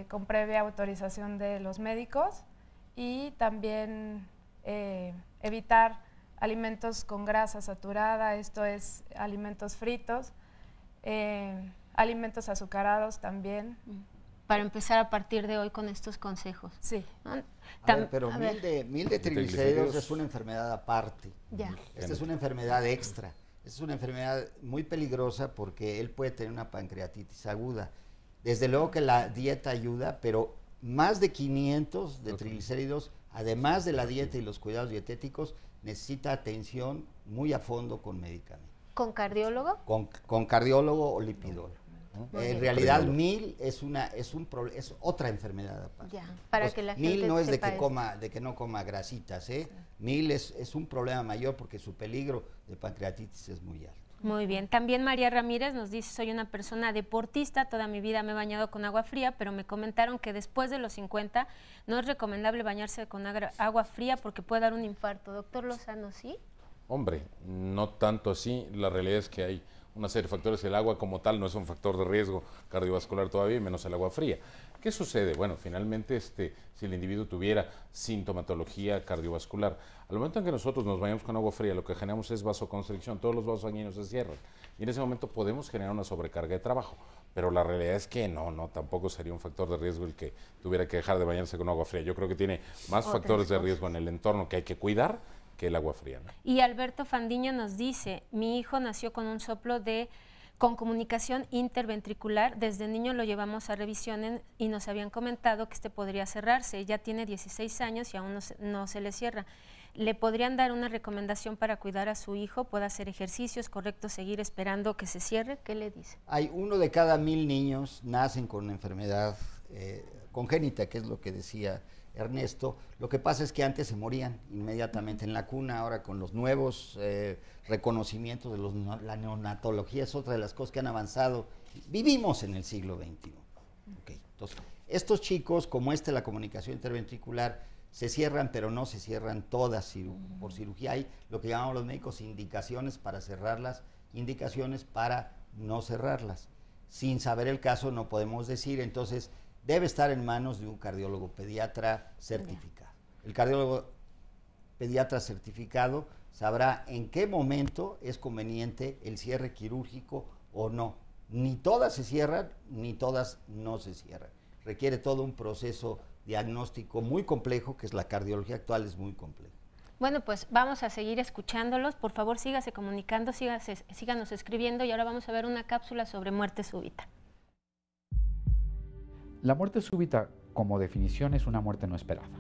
con previa autorización de los médicos, y también evitar alimentos con grasa saturada, esto es alimentos fritos, alimentos azucarados también. Para empezar a partir de hoy con estos consejos. Sí. A ver, pero 1000 de triglicéridos es una enfermedad aparte. Ya. Esta es una enfermedad extra. Esta es una enfermedad muy peligrosa porque él puede tener una pancreatitis aguda. Desde luego que la dieta ayuda, pero más de 500 de triglicéridos, además de la dieta y los cuidados dietéticos, necesita atención muy a fondo con medicamentos. ¿Con cardiólogo? Con cardiólogo o lipidólogo. En realidad, 1000 es otra enfermedad aparte. Ya, para que la gente 1000 no es de sepa que no coma grasitas, 1000 es un problema mayor porque su peligro de pancreatitis es muy alto. Muy bien. También María Ramírez nos dice, soy una persona deportista, toda mi vida me he bañado con agua fría, pero me comentaron que después de los 50 no es recomendable bañarse con agua fría porque puede dar un infarto. Doctor Lozano, ¿sí? Hombre, no tanto así. La realidad es que hay una serie de factores. El agua como tal no es un factor de riesgo cardiovascular todavía, menos el agua fría. ¿Qué sucede? Bueno, finalmente si el individuo tuviera sintomatología cardiovascular, al momento en que nosotros nos bañamos con agua fría, lo que generamos es vasoconstricción, todos los vasos sanguíneos se cierran y en ese momento podemos generar una sobrecarga de trabajo. Pero la realidad es que no, tampoco sería un factor de riesgo el que tuviera que dejar de bañarse con agua fría. Yo creo que tiene más factores de riesgo en el entorno que hay que cuidar que el agua fría, ¿no? Y Alberto Fandiño nos dice, mi hijo nació con un soplo con comunicación interventricular, desde niño lo llevamos a revisiones y nos habían comentado que podría cerrarse, ya tiene 16 años y aún no se le cierra. ¿Le podrían dar una recomendación para cuidar a su hijo? ¿Puede hacer ejercicios? ¿Correcto seguir esperando que se cierre? ¿Qué le dice? Hay 1 de cada 1000 niños nacen con una enfermedad congénita, que es lo que decía Ernesto. Lo que pasa es que antes se morían inmediatamente en la cuna, ahora con los nuevos reconocimientos de la neonatología es otra de las cosas que han avanzado. Vivimos en el siglo XXI. Okay. Entonces, estos chicos, como la comunicación interventricular, se cierran, pero no se cierran todas por cirugía. Hay lo que llamamos los médicos indicaciones para cerrarlas, indicaciones para no cerrarlas. Sin saber el caso no podemos decir, entonces debe estar en manos de un cardiólogo pediatra certificado. El cardiólogo pediatra certificado sabrá en qué momento es conveniente el cierre quirúrgico o no. Ni todas se cierran, ni todas no se cierran. Requiere todo un proceso diagnóstico muy complejo, que es la cardiología actual, es muy compleja. Bueno, pues vamos a seguir escuchándolos. Por favor, sígase comunicando, síganos escribiendo y ahora vamos a ver una cápsula sobre muerte súbita. La muerte súbita, como definición, es una muerte no esperada.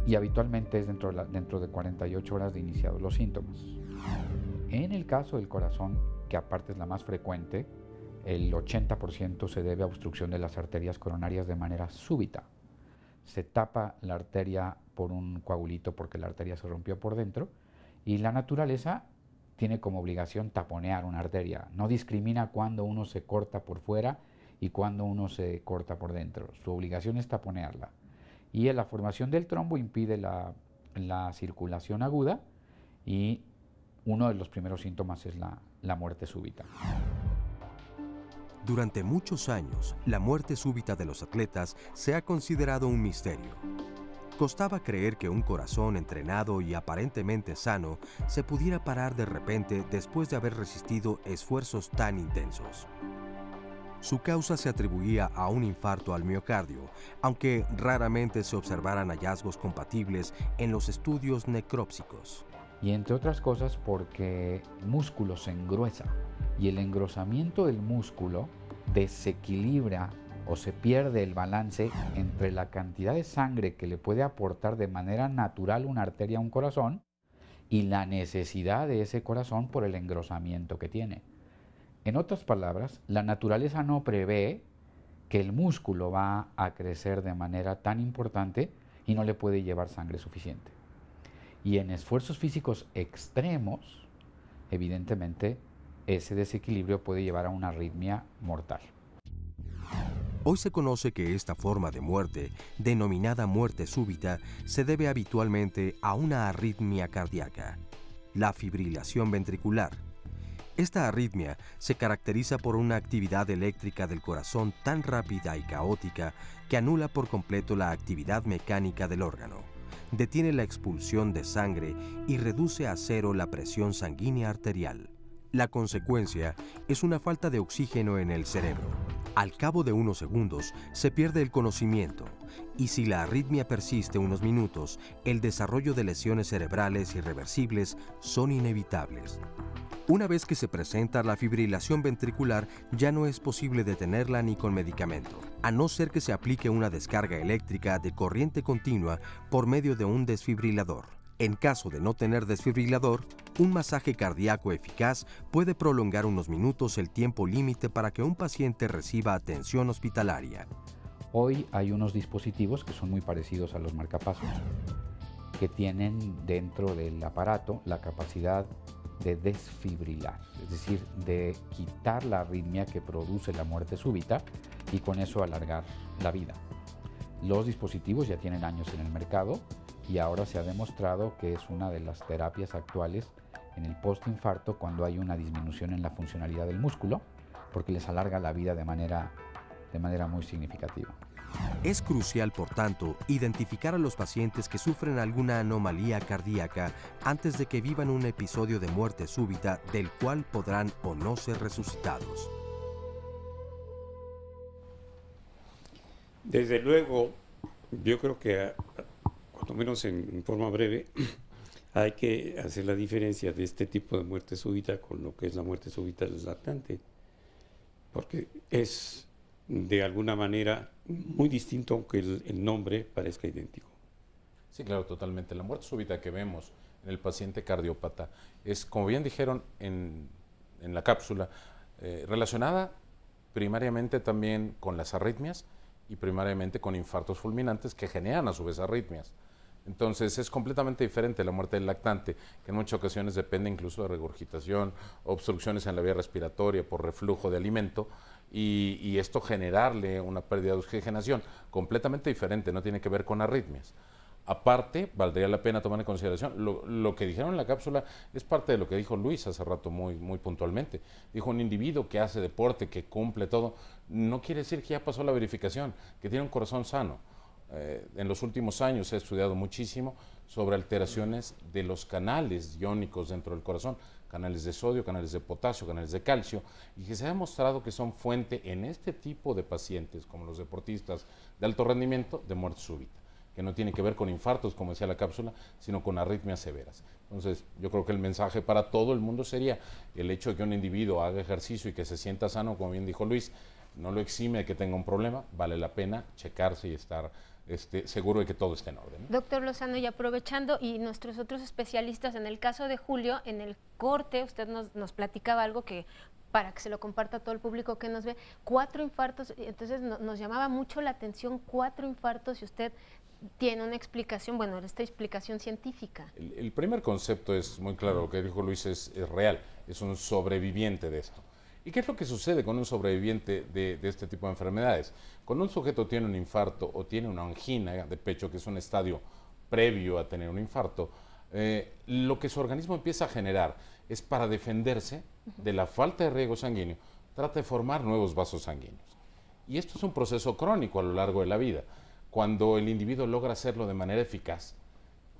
Y habitualmente es dentro de 48 horas de iniciados los síntomas. En el caso del corazón, que aparte es la más frecuente, el 80% se debe a obstrucción de las arterias coronarias de manera súbita. Se tapa la arteria por un coagulito porque la arteria se rompió por dentro y la naturaleza tiene como obligación taponear una arteria. No discrimina cuando uno se corta por fuera y cuando uno se corta por dentro. Su obligación es taponearla. Y la formación del trombo impide la circulación aguda y uno de los primeros síntomas es la muerte súbita. Durante muchos años, la muerte súbita de los atletas se ha considerado un misterio. Costaba creer que un corazón entrenado y aparentemente sano se pudiera parar de repente después de haber resistido esfuerzos tan intensos. Su causa se atribuía a un infarto al miocardio, aunque raramente se observaran hallazgos compatibles en los estudios necrópsicos. Y entre otras cosas porque el músculo se engruesa y el engrosamiento del músculo desequilibra o se pierde el balance entre la cantidad de sangre que le puede aportar de manera natural una arteria a un corazón y la necesidad de ese corazón por el engrosamiento que tiene. En otras palabras, la naturaleza no prevé que el músculo va a crecer de manera tan importante y no le puede llevar sangre suficiente. Y en esfuerzos físicos extremos, evidentemente, ese desequilibrio puede llevar a una arritmia mortal. Hoy se conoce que esta forma de muerte, denominada muerte súbita, se debe habitualmente a una arritmia cardíaca, la fibrilación ventricular. Esta arritmia se caracteriza por una actividad eléctrica del corazón tan rápida y caótica que anula por completo la actividad mecánica del órgano, detiene la expulsión de sangre y reduce a cero la presión sanguínea arterial. La consecuencia es una falta de oxígeno en el cerebro. Al cabo de unos segundos se pierde el conocimiento y si la arritmia persiste unos minutos, el desarrollo de lesiones cerebrales irreversibles son inevitables. Una vez que se presenta la fibrilación ventricular, ya no es posible detenerla ni con medicamento, a no ser que se aplique una descarga eléctrica de corriente continua por medio de un desfibrilador. En caso de no tener desfibrilador, un masaje cardíaco eficaz puede prolongar unos minutos el tiempo límite para que un paciente reciba atención hospitalaria. Hoy hay unos dispositivos que son muy parecidos a los marcapasos, que tienen dentro del aparato la capacidad de desfibrilar, es decir, de quitar la arritmia que produce la muerte súbita y con eso alargar la vida. Los dispositivos ya tienen años en el mercado y ahora se ha demostrado que es una de las terapias actuales en el postinfarto cuando hay una disminución en la funcionalidad del músculo, porque les alarga la vida de manera muy significativa. Es crucial, por tanto, identificar a los pacientes que sufren alguna anomalía cardíaca antes de que vivan un episodio de muerte súbita del cual podrán o no ser resucitados. Desde luego, yo creo que, cuando menos en forma breve, hay que hacer la diferencia de este tipo de muerte súbita con lo que es la muerte súbita del lactante, porque es de alguna manera muy distinto, aunque el nombre parezca idéntico. Sí, claro, totalmente. La muerte súbita que vemos en el paciente cardiópata es, como bien dijeron en la cápsula, relacionada primariamente también con las arritmias y primariamente con infartos fulminantes que generan a su vez arritmias. Entonces es completamente diferente la muerte del lactante, que en muchas ocasiones depende incluso de regurgitación, obstrucciones en la vía respiratoria por reflujo de alimento, y esto generarle una pérdida de oxigenación completamente diferente, no tiene que ver con arritmias. Aparte, valdría la pena tomar en consideración, lo que dijeron en la cápsula es parte de lo que dijo Luis hace rato muy puntualmente. Dijo, un individuo que hace deporte, que cumple todo, no quiere decir que ya pasó la verificación, que tiene un corazón sano. En los últimos años se ha estudiado muchísimo sobre alteraciones de los canales iónicos dentro del corazón, canales de sodio, canales de potasio, canales de calcio, y que se ha demostrado que son fuente en este tipo de pacientes, como los deportistas de alto rendimiento, de muerte súbita, que no tiene que ver con infartos, como decía la cápsula, sino con arritmias severas. Entonces, yo creo que el mensaje para todo el mundo sería el hecho de que un individuo haga ejercicio y que se sienta sano, como bien dijo Luis, no lo exime de que tenga un problema, vale la pena checarse y estar seguro de que todo esté en orden, ¿no? Doctor Lozano, y aprovechando, y nuestros otros especialistas, en el caso de Julio, en el corte, usted nos platicaba algo que, para que se lo comparta a todo el público que nos ve, 4 infartos, entonces nos llamaba mucho la atención 4 infartos, y usted tiene una explicación, bueno, esta explicación científica. El primer concepto es muy claro, lo que dijo Luis es real, es un sobreviviente de esto. ¿Y qué es lo que sucede con un sobreviviente de este tipo de enfermedades? Cuando un sujeto tiene un infarto o tiene una angina de pecho, que es un estadio previo a tener un infarto, lo que su organismo empieza a generar es, para defenderse de la falta de riego sanguíneo, trata de formar nuevos vasos sanguíneos. Y esto es un proceso crónico a lo largo de la vida. Cuando el individuo logra hacerlo de manera eficaz,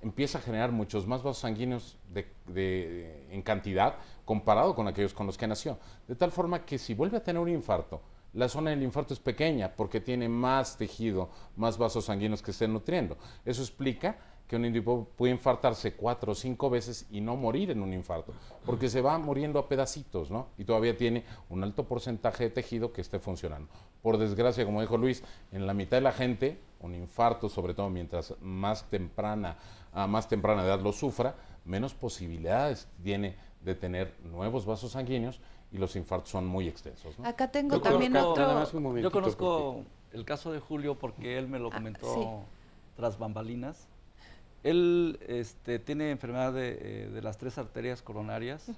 empieza a generar muchos más vasos sanguíneos en cantidad comparado con aquellos con los que nació. De tal forma que si vuelve a tener un infarto, la zona del infarto es pequeña porque tiene más tejido, más vasos sanguíneos que estén nutriendo. Eso explica que un individuo puede infartarse 4 o 5 veces y no morir en un infarto, porque se va muriendo a pedacitos, ¿no? Y todavía tiene un alto porcentaje de tejido que esté funcionando. Por desgracia, como dijo Luis, en la mitad de la gente, un infarto, sobre todo mientras más temprana edad lo sufra, menos posibilidades tiene de tener nuevos vasos sanguíneos, y los infartos son muy extensos, ¿no? Acá tengo también otro... Yo conozco el caso de Julio porque él me lo comentó tras bambalinas. Él tiene enfermedad de las 3 arterias coronarias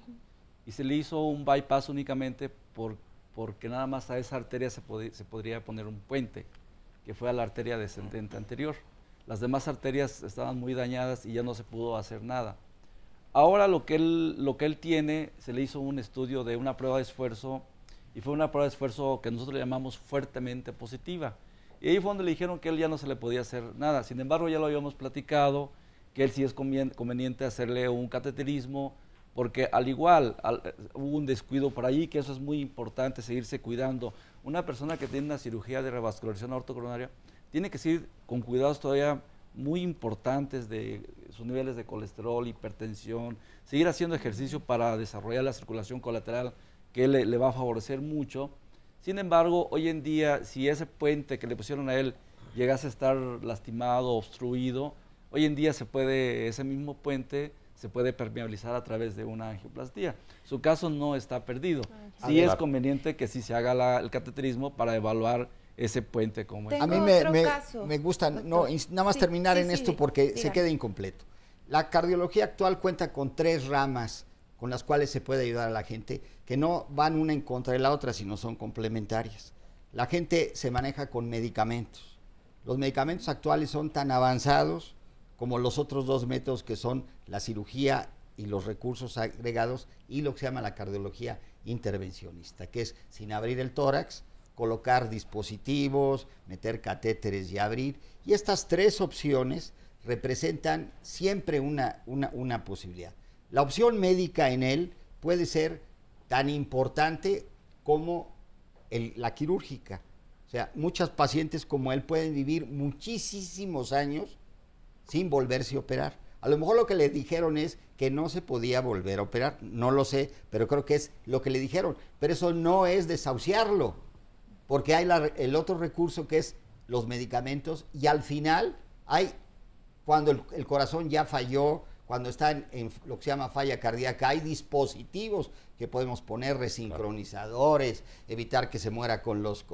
y se le hizo un bypass únicamente porque nada más a esa arteria se podría poner un puente, que fue a la arteria descendente anterior. Las demás arterias estaban muy dañadas y ya no se pudo hacer nada. Ahora lo que él tiene, se le hizo un estudio de una prueba de esfuerzo, y fue una prueba de esfuerzo que nosotros le llamamos fuertemente positiva. Y ahí fue donde le dijeron que él ya no se le podía hacer nada. Sin embargo, ya lo habíamos platicado, que él sí es conveniente hacerle un cateterismo, porque al igual hubo un descuido por ahí, que eso es muy importante, seguirse cuidando. Una persona que tiene una cirugía de revascularización aortocoronaria tiene que seguir con cuidados todavía muy importantes de sus niveles de colesterol, hipertensión, seguir haciendo ejercicio para desarrollar la circulación colateral, que le va a favorecer mucho. Sin embargo, hoy en día, si ese puente que le pusieron a él llegase a estar lastimado, obstruido, hoy en día ese mismo puente se puede permeabilizar a través de una angioplastía. Su caso no está perdido. Sí es conveniente que sí se haga el cateterismo para evaluar ese puente como es. A mí me gusta nada más terminar en esto porque se queda incompleto. La cardiología actual cuenta con 3 ramas con las cuales se puede ayudar a la gente, que no van una en contra de la otra, sino son complementarias. La gente se maneja con medicamentos. Los medicamentos actuales son tan avanzados como los otros 2 métodos, que son la cirugía y los recursos agregados, y lo que se llama la cardiología intervencionista, que es sin abrir el tórax, colocar dispositivos, meter catéteres y abrir. Y estas 3 opciones representan siempre una posibilidad. La opción médica en él puede ser tan importante como la quirúrgica. O sea, muchos pacientes como él pueden vivir muchísimos años sin volverse a operar. A lo mejor lo que le dijeron es que no se podía volver a operar, no lo sé, pero creo que es lo que le dijeron. Pero eso no es desahuciarlo, porque hay el otro recurso, que es los medicamentos, y al final cuando el corazón ya falló, cuando está en lo que se llama falla cardíaca, hay dispositivos que podemos poner, resincronizadores, evitar que se muera con los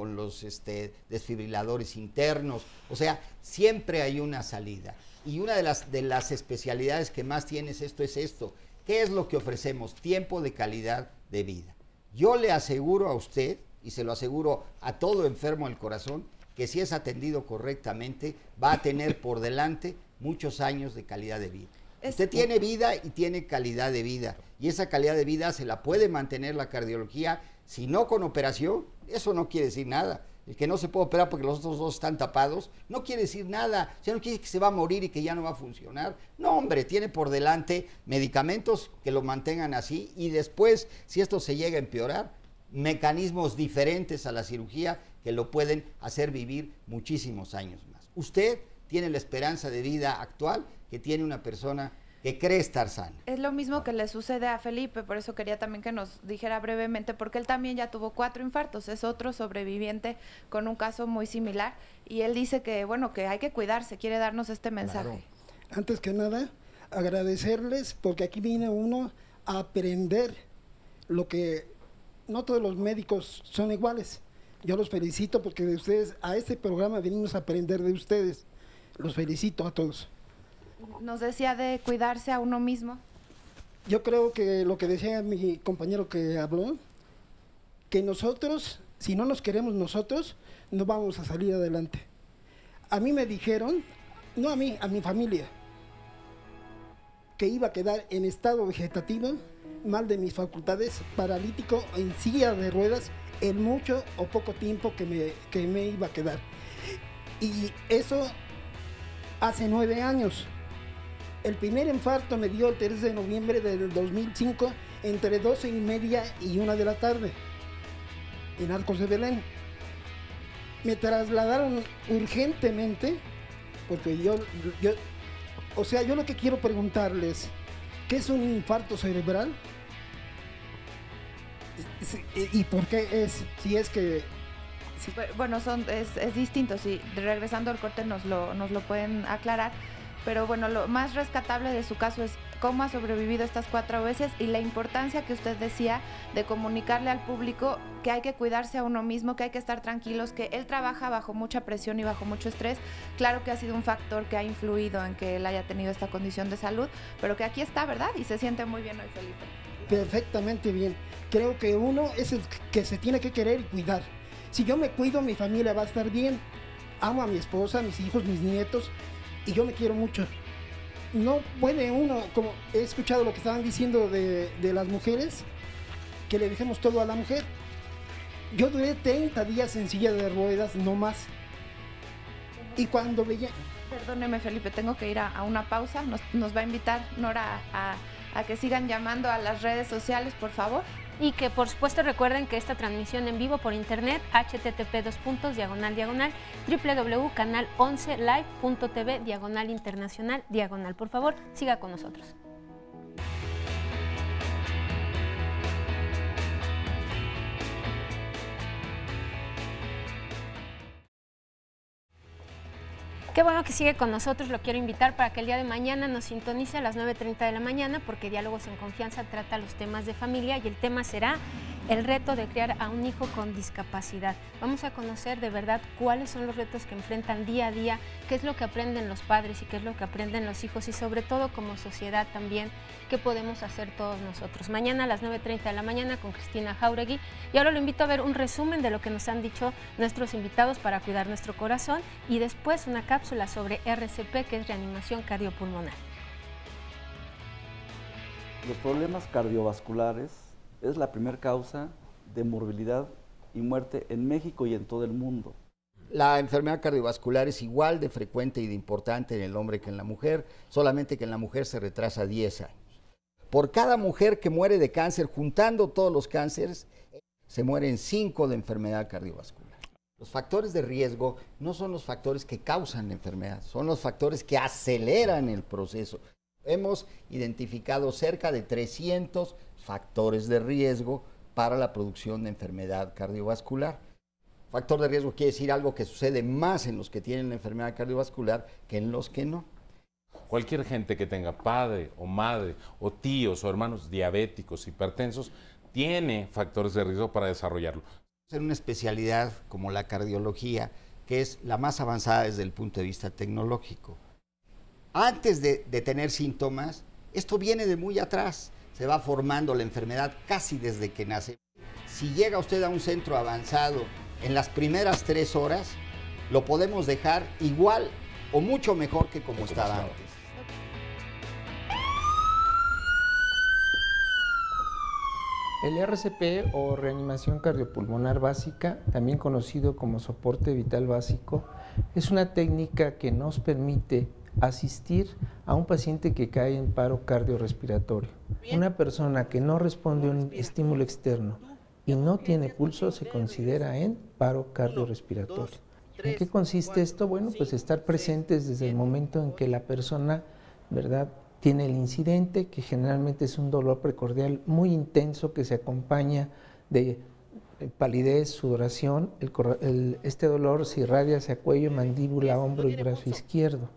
desfibriladores internos. O sea, siempre hay una salida. Y una de las especialidades que más tiene es esto. ¿Qué es lo que ofrecemos? Tiempo de calidad de vida. Yo le aseguro a usted, y se lo aseguro a todo enfermo del corazón, que si es atendido correctamente, va a tener por delante muchos años de calidad de vida. Usted tiene vida y tiene calidad de vida, y esa calidad de vida se la puede mantener la cardiología, si no con operación. Eso no quiere decir nada. El que no se puede operar porque los otros 2 están tapados, no quiere decir nada. O sea, no quiere decir que se va a morir y que ya no va a funcionar. No, hombre, tiene por delante medicamentos que lo mantengan así, y después, si esto se llega a empeorar, mecanismos diferentes a la cirugía que lo pueden hacer vivir muchísimos años más. Usted tiene la esperanza de vida actual que tiene una persona que cree estar sana. Es lo mismo que le sucede a Felipe, por eso quería también que nos dijera brevemente, porque él también ya tuvo 4 infartos, es otro sobreviviente con un caso muy similar, y él dice que, bueno, que hay que cuidarse, quiere darnos este mensaje. Claro. Antes que nada, agradecerles, porque aquí viene uno a aprender lo que no todos los médicos son iguales. Yo los felicito porque de ustedes, a este programa venimos a aprender de ustedes. Los felicito a todos. Nos decía de cuidarse a uno mismo. Yo creo que lo que decía mi compañero que habló, que nosotros, si no nos queremos nosotros, no vamos a salir adelante. A mí me dijeron, no a mí, a mi familia, que iba a quedar en estado vegetativo, mal de mis facultades, paralítico, en silla de ruedas, en mucho o poco tiempo que me iba a quedar. Y eso hace 9 años. El primer infarto me dio el 3 de noviembre del 2005, entre 12:30 y 1 de la tarde, en Arcos de Belén. Me trasladaron urgentemente, porque yo lo que quiero preguntarles, ¿qué es un infarto cerebral? ¿Y por qué es? Si es que... Sí. Bueno, es distinto, si regresando al corte nos lo pueden aclarar, pero bueno, lo más rescatable de su caso es cómo ha sobrevivido estas 4 veces y la importancia que usted decía de comunicarle al público que hay que cuidarse a uno mismo, que hay que estar tranquilos, que él trabaja bajo mucha presión y bajo mucho estrés. Claro que ha sido un factor que ha influido en que él haya tenido esta condición de salud, pero que aquí está, ¿verdad? Y se siente muy bien hoy, Felipe. Perfectamente bien. Creo que uno es el que se tiene que querer y cuidar. Si yo me cuido, mi familia va a estar bien. Amo a mi esposa, a mis hijos, mis nietos, y yo me quiero mucho. No puede uno, como he escuchado lo que estaban diciendo de las mujeres, que le dejemos todo a la mujer. Yo duré 30 días en silla de ruedas, no más. Y cuando veía... Perdóneme, Felipe, tengo que ir a una pausa. Nos va a invitar Nora a que sigan llamando a las redes sociales, por favor. y que por supuesto recuerden que esta transmisión en vivo por internet, http://www.canal11live.tv/internacional/. Por favor, siga con nosotros. Qué bueno que sigue con nosotros, lo quiero invitar para que el día de mañana nos sintonice a las 9:30 de la mañana, porque Diálogos en Confianza trata los temas de familia y el tema será el reto de criar a un hijo con discapacidad. Vamos a conocer de verdad cuáles son los retos que enfrentan día a día, qué es lo que aprenden los padres y qué es lo que aprenden los hijos y sobre todo como sociedad también, qué podemos hacer todos nosotros. Mañana a las 9:30 de la mañana con Cristina Jauregui, y ahora lo invito a ver un resumen de lo que nos han dicho nuestros invitados para cuidar nuestro corazón y después una cápsula sobre RCP, que es reanimación cardiopulmonar. Los problemas cardiovasculares es la primera causa de morbilidad y muerte en México y en todo el mundo. La enfermedad cardiovascular es igual de frecuente y de importante en el hombre que en la mujer, solamente que en la mujer se retrasa 10 años. Por cada mujer que muere de cáncer, juntando todos los cánceres, se mueren 5 de enfermedad cardiovascular. Los factores de riesgo no son los factores que causan la enfermedad, son los factores que aceleran el proceso. Hemos identificado cerca de 300 factores de riesgo para la producción de enfermedad cardiovascular. Factor de riesgo quiere decir algo que sucede más en los que tienen la enfermedad cardiovascular que en los que no. Cualquier gente que tenga padre o madre o tíos o hermanos diabéticos, hipertensos, tiene factores de riesgo para desarrollarlo. En una especialidad como la cardiología, que es la más avanzada desde el punto de vista tecnológico. Antes de tener síntomas, esto viene de muy atrás. Se va formando la enfermedad casi desde que nace. Si llega usted a un centro avanzado en las primeras 3 horas, lo podemos dejar igual o mucho mejor que como estaba antes. El RCP o reanimación cardiopulmonar básica, también conocido como soporte vital básico, es una técnica que nos permite asistir a un paciente que cae en paro cardiorrespiratorio. Una persona que no responde a un estímulo externo y no tiene pulso se considera en paro cardiorrespiratorio. ¿En qué consiste esto? Bueno, pues estar presentes desde el momento en que la persona, ¿verdad?, tiene el incidente, que generalmente es un dolor precordial muy intenso que se acompaña de palidez, sudoración. Este dolor se irradia hacia cuello, mandíbula, hombro y brazo izquierdo.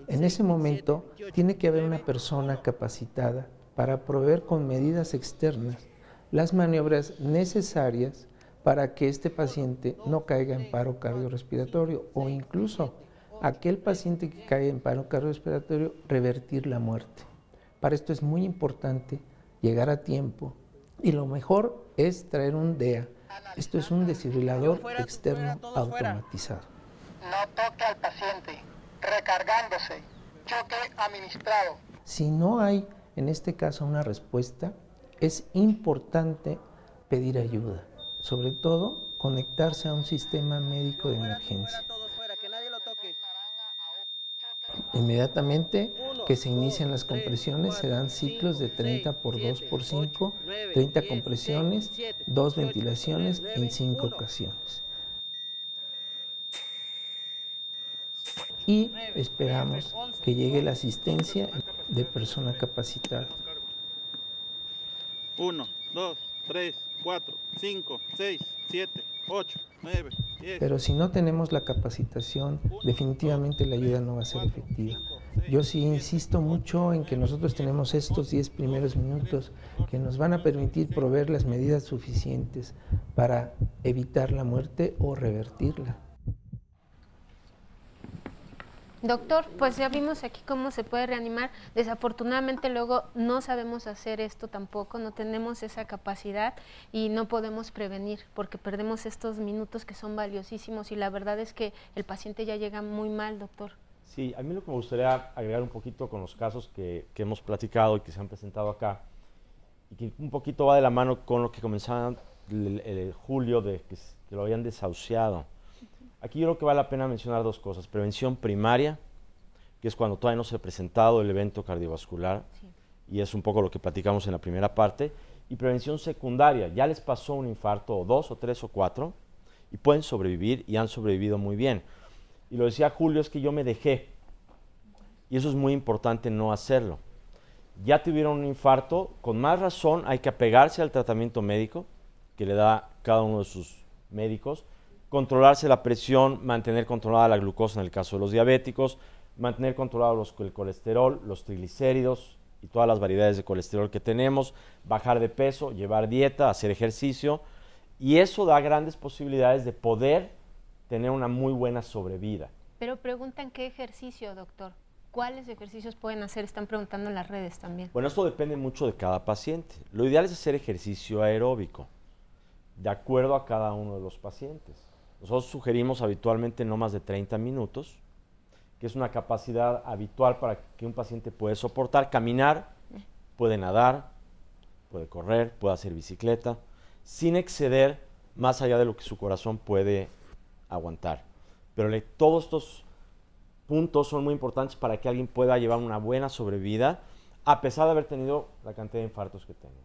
En ese momento tiene que haber una persona capacitada para proveer con medidas externas las maniobras necesarias para que este paciente no caiga en paro cardiorrespiratorio o incluso aquel paciente que cae en paro cardiorrespiratorio revertir la muerte. Para esto es muy importante llegar a tiempo y lo mejor es traer un DEA. Esto es un desfibrilador externo automatizado. No toque al paciente, recargándose, choque administrado. Si no hay en este caso una respuesta, es importante pedir ayuda, sobre todo conectarse a un sistema médico de emergencia. Inmediatamente que se inician las compresiones se dan ciclos de 30 por 2 por 5, 30 compresiones, 2 ventilaciones en 5 ocasiones. Y esperamos que llegue la asistencia de persona capacitada. 1, 2, 3, 4, 5, 6, 7, 8, 9, 10. Pero si no tenemos la capacitación, definitivamente la ayuda no va a ser efectiva. Yo sí insisto mucho en que nosotros tenemos estos 10 primeros minutos que nos van a permitir proveer las medidas suficientes para evitar la muerte o revertirla. Doctor, pues ya vimos aquí cómo se puede reanimar. Desafortunadamente luego no sabemos hacer esto tampoco, no tenemos esa capacidad y no podemos prevenir porque perdemos estos minutos que son valiosísimos y la verdad es que el paciente ya llega muy mal, doctor. Sí, a mí lo que me gustaría agregar un poquito con los casos que hemos platicado y que se han presentado acá y que un poquito va de la mano con lo que comenzaba Julio de que lo habían desahuciado. Aquí yo creo que vale la pena mencionar 2 cosas. Prevención primaria, que es cuando todavía no se ha presentado el evento cardiovascular, sí, y es un poco lo que platicamos en la primera parte. y prevención secundaria. Ya les pasó un infarto o 2 o 3 o 4 y pueden sobrevivir y han sobrevivido muy bien. Y lo decía Julio, es que yo me dejé y eso es muy importante no hacerlo. Ya tuvieron un infarto, con más razón hay que apegarse al tratamiento médico que le da cada uno de sus médicos, controlarse la presión, mantener controlada la glucosa en el caso de los diabéticos, mantener controlado el colesterol, los triglicéridos y todas las variedades de colesterol que tenemos, bajar de peso, llevar dieta, hacer ejercicio, y eso da grandes posibilidades de poder tener una muy buena sobrevida. Pero preguntan qué ejercicio, doctor. ¿Cuáles ejercicios pueden hacer? Están preguntando en las redes también. Bueno, esto depende mucho de cada paciente. Lo ideal es hacer ejercicio aeróbico, de acuerdo a cada uno de los pacientes. Nosotros sugerimos habitualmente no más de 30 minutos, que es una capacidad habitual para que un paciente puede soportar. Caminar, puede nadar, puede correr, puede hacer bicicleta, sin exceder más allá de lo que su corazón puede aguantar. Pero todos estos puntos son muy importantes para que alguien pueda llevar una buena sobrevida, a pesar de haber tenido la cantidad de infartos que tengo.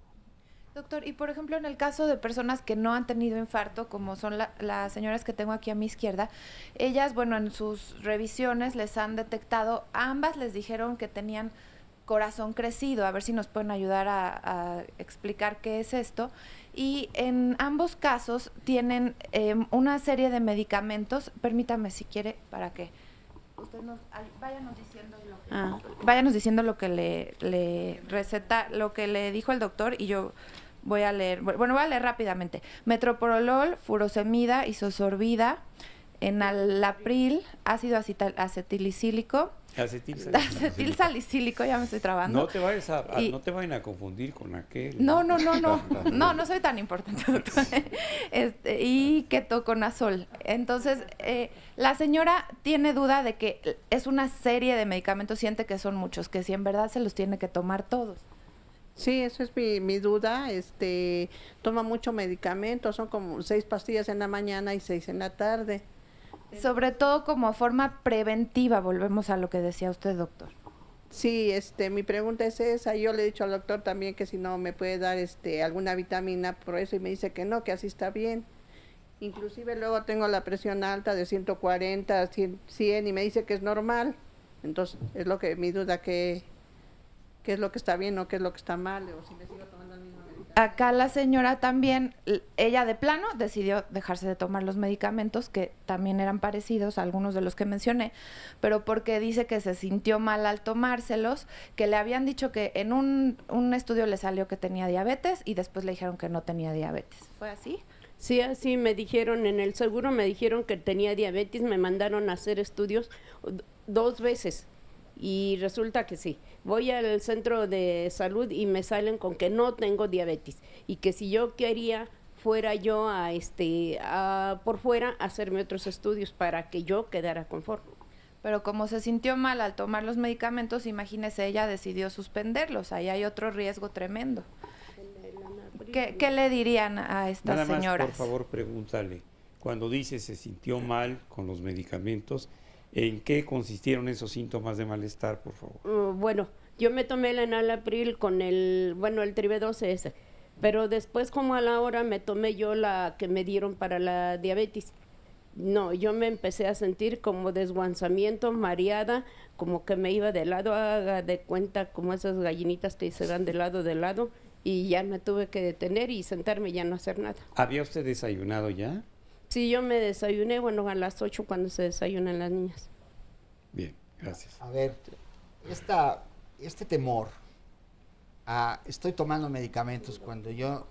Doctor, y por ejemplo, en el caso de personas que no han tenido infarto, como son las señoras que tengo aquí a mi izquierda, ellas, bueno, en sus revisiones les han detectado, a ambas les dijeron que tenían corazón crecido, a ver si nos pueden ayudar a explicar qué es esto. Y en ambos casos tienen una serie de medicamentos, permítame si quiere, para que usted váyanos diciendo lo que le receta, lo que le dijo el doctor, y yo voy a leer, bueno, voy a leer rápidamente. Metoprolol, furosemida, isosorbida, enalapril, ácido acetilicílico, acetil salicílico, ya me estoy trabando. No te vayan a confundir con aquel. No soy tan importante, doctor. Y ketoconazol. Entonces, la señora tiene duda de que es una serie de medicamentos, siente que son muchos, que si en verdad se los tiene que tomar todos. Sí, eso es mi duda. Toma mucho medicamento, son como 6 pastillas en la mañana y 6 en la tarde. Sobre todo como forma preventiva, volvemos a lo que decía usted, doctor. Sí, mi pregunta es esa. Yo le he dicho al doctor también que si no me puede dar alguna vitamina por eso, y me dice que no, que así está bien. Inclusive luego tengo la presión alta de 140, 100 y me dice que es normal. Entonces, es lo que mi duda, qué es lo que está bien o qué es lo que está mal, o si me sigo tomando el mismo medicamento. Acá la señora también, ella de plano decidió dejarse de tomar los medicamentos, que también eran parecidos a algunos de los que mencioné, pero porque dice que se sintió mal al tomárselos, que le habían dicho que en un estudio le salió que tenía diabetes y después le dijeron que no tenía diabetes. ¿Fue así? Sí, así me dijeron, en el seguro me dijeron que tenía diabetes, me mandaron a hacer estudios 2 veces. Y resulta que sí, voy al centro de salud y me salen con que no tengo diabetes y que si yo quería fuera yo por fuera a hacerme otros estudios para que yo quedara conforme. Pero como se sintió mal al tomar los medicamentos, imagínese, ella decidió suspenderlos, ahí hay otro riesgo tremendo. ¿Qué le dirían a estas señoras? Nada más, por favor, pregúntale, cuando dice se sintió mal con los medicamentos, ¿en qué consistieron esos síntomas de malestar, por favor? Bueno, yo me tomé el enalapril con el Tribe-12S, pero después como a la hora me tomé yo la que me dieron para la diabetes. No, yo me empecé a sentir como desguanzamiento, mareada, como que me iba de lado, haga de cuenta como esas gallinitas que se dan de lado, y ya me tuve que detener y sentarme y ya no hacer nada. ¿Había usted desayunado ya? Sí, yo me desayuné, a las 8 cuando se desayunan las niñas. Bien, gracias. A ver, este temor a estoy tomando medicamentos cuando yo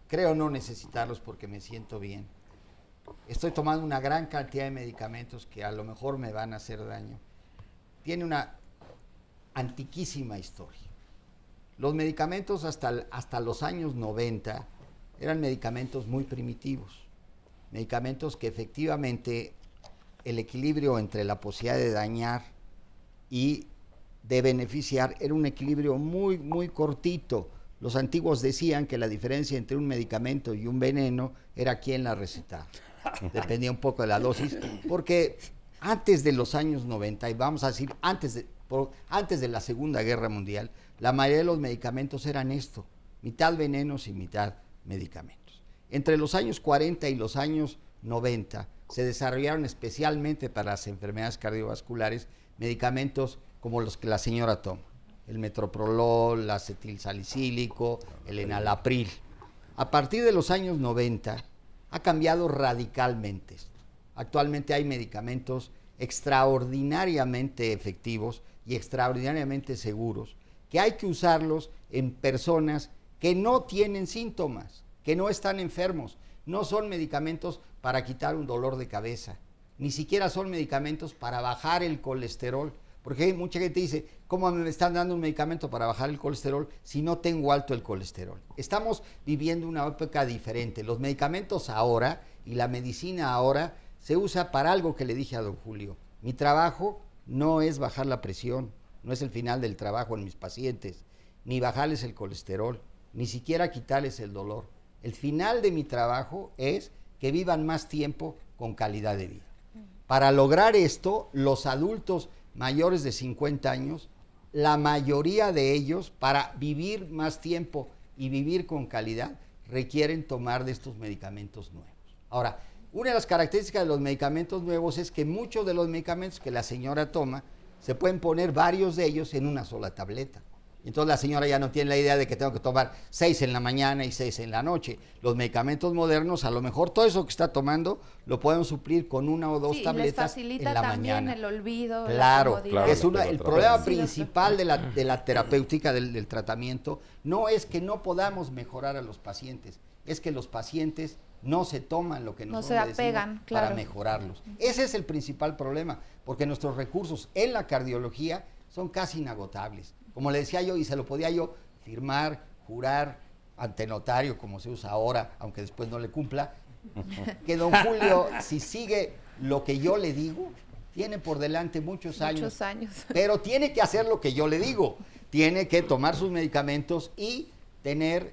creo no necesitarlos porque me siento bien. Estoy tomando una gran cantidad de medicamentos que a lo mejor me van a hacer daño. Tiene una antiquísima historia. Los medicamentos hasta los años 90 eran medicamentos muy primitivos. Medicamentos que efectivamente el equilibrio entre la posibilidad de dañar y de beneficiar era un equilibrio muy, muy cortito. Los antiguos decían que la diferencia entre un medicamento y un veneno era quién la recetaba. Dependía un poco de la dosis, porque antes de los años 90, y vamos a decir antes de la Segunda Guerra Mundial, la mayoría de los medicamentos eran mitad venenos y mitad medicamentos. Entre los años 40 y los años 90 se desarrollaron especialmente para las enfermedades cardiovasculares medicamentos como los que la señora toma, el metoprolol, el acetilsalicílico, el enalapril. A partir de los años 90 ha cambiado radicalmente esto. Actualmente hay medicamentos extraordinariamente efectivos y extraordinariamente seguros, que hay que usarlos en personas que no tienen síntomas, que no están enfermos. No son medicamentos para quitar un dolor de cabeza, ni siquiera son medicamentos para bajar el colesterol, porque mucha gente dice, ¿cómo me están dando un medicamento para bajar el colesterol si no tengo alto el colesterol? Estamos viviendo una época diferente. Los medicamentos ahora y la medicina ahora se usa para algo que le dije a don Julio. Mi trabajo no es bajar la presión, no es el final del trabajo en mis pacientes, ni bajarles el colesterol, ni siquiera quitarles el dolor. El final de mi trabajo es que vivan más tiempo con calidad de vida. Para lograr esto, los adultos mayores de 50 años, la mayoría de ellos, para vivir más tiempo y vivir con calidad, requieren tomar de estos medicamentos nuevos. Ahora, una de las características de los medicamentos nuevos es que muchos de los medicamentos que la señora toma, se pueden poner varios de ellos en una sola tableta. Entonces la señora ya no tiene la idea de que tengo que tomar 6 en la mañana y 6 en la noche. Los medicamentos modernos, a lo mejor todo eso que está tomando lo podemos suplir con 1 o 2 tabletas en la mañana. El olvido, claro, la es el problema principal de la terapéutica, del tratamiento, no es que no podamos mejorar a los pacientes, es que los pacientes no se toman lo que nosotros les decimos para mejorarlos. Ese es el principal problema, porque nuestros recursos en la cardiología son casi inagotables. Como le decía yo, y se lo podía yo firmar, jurar ante notario, como se usa ahora, aunque después no le cumpla, que don Julio, si sigue lo que yo le digo, tiene por delante muchos años, pero tiene que hacer lo que yo le digo. Tiene que tomar sus medicamentos y tener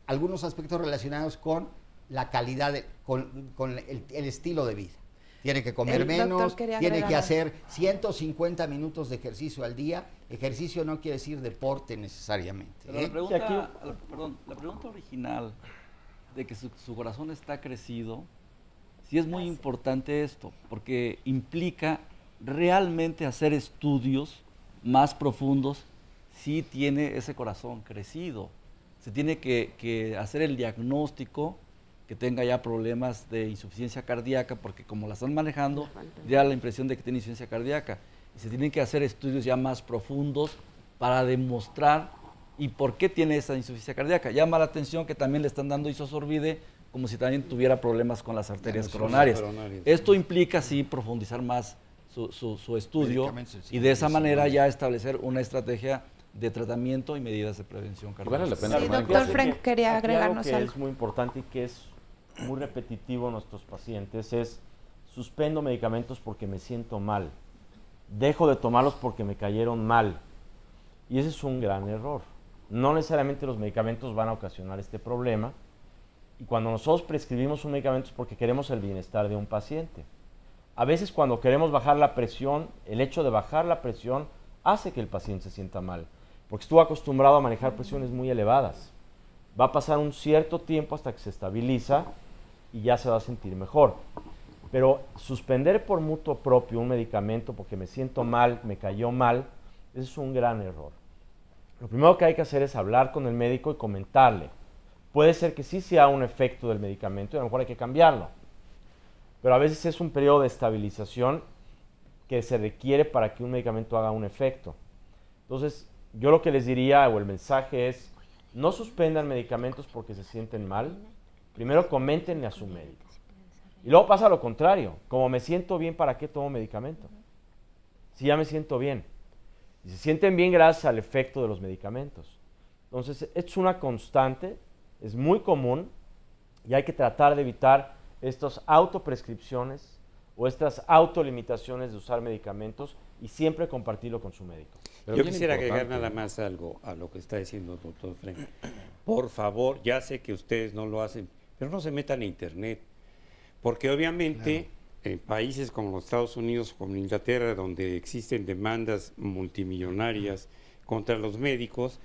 algunos aspectos relacionados con la calidad, con el estilo de vida. Tiene que comer menos, tiene que hacer 150 minutos de ejercicio al día. Ejercicio no quiere decir deporte necesariamente. Pero la pregunta original de que su corazón está crecido, sí es muy importante esto, porque implica realmente hacer estudios más profundos si tiene ese corazón crecido. Se tiene que hacer el diagnóstico que tenga ya problemas de insuficiencia cardíaca, porque como la están manejando, ya la impresión de que tiene insuficiencia cardíaca. Y se tienen que hacer estudios ya más profundos para demostrar y por qué tiene esa insuficiencia cardíaca. Llama la atención que también le están dando isosorbide como si también tuviera problemas con las arterias coronarias. Esto implica, sí, profundizar más su estudio y de esa manera ya establecer una estrategia de tratamiento y medidas de prevención cardiovascular. Sí, doctor Frank quería agregarnos algo que es muy importante y que es muy repetitivo en nuestros pacientes es: suspendo medicamentos porque me siento mal, dejo de tomarlos porque me cayeron mal, y ese es un gran error. No necesariamente los medicamentos van a ocasionar este problema, y cuando nosotros prescribimos un medicamento es porque queremos el bienestar de un paciente. A veces cuando queremos bajar la presión, el hecho de bajar la presión hace que el paciente se sienta mal, porque estuvo acostumbrado a manejar presiones muy elevadas. Va a pasar un cierto tiempo hasta que se estabiliza y ya se va a sentir mejor. Pero suspender por mutuo propio un medicamento porque me siento mal, me cayó mal, ese es un gran error. Lo primero que hay que hacer es hablar con el médico y comentarle. Puede ser que sí sea un efecto del medicamento y a lo mejor hay que cambiarlo. Pero a veces es un periodo de estabilización que se requiere para que un medicamento haga un efecto. Entonces, yo lo que les diría, o el mensaje es, no suspendan medicamentos porque se sienten mal. Primero coméntenle a su médico. Y luego pasa lo contrario. Como me siento bien, ¿para qué tomo medicamento? Si ya me siento bien. Y se sienten bien gracias al efecto de los medicamentos. Entonces, es una constante, es muy común, y hay que tratar de evitar estas autoprescripciones o estas autolimitaciones de usar medicamentos y siempre compartirlo con su médico. Yo quisiera agregar nada más algo a lo que está diciendo el doctor Frank. Por favor, ya sé que ustedes no lo hacen, pero no se metan a internet, porque obviamente en países como los Estados Unidos o como Inglaterra, donde existen demandas multimillonarias contra los médicos,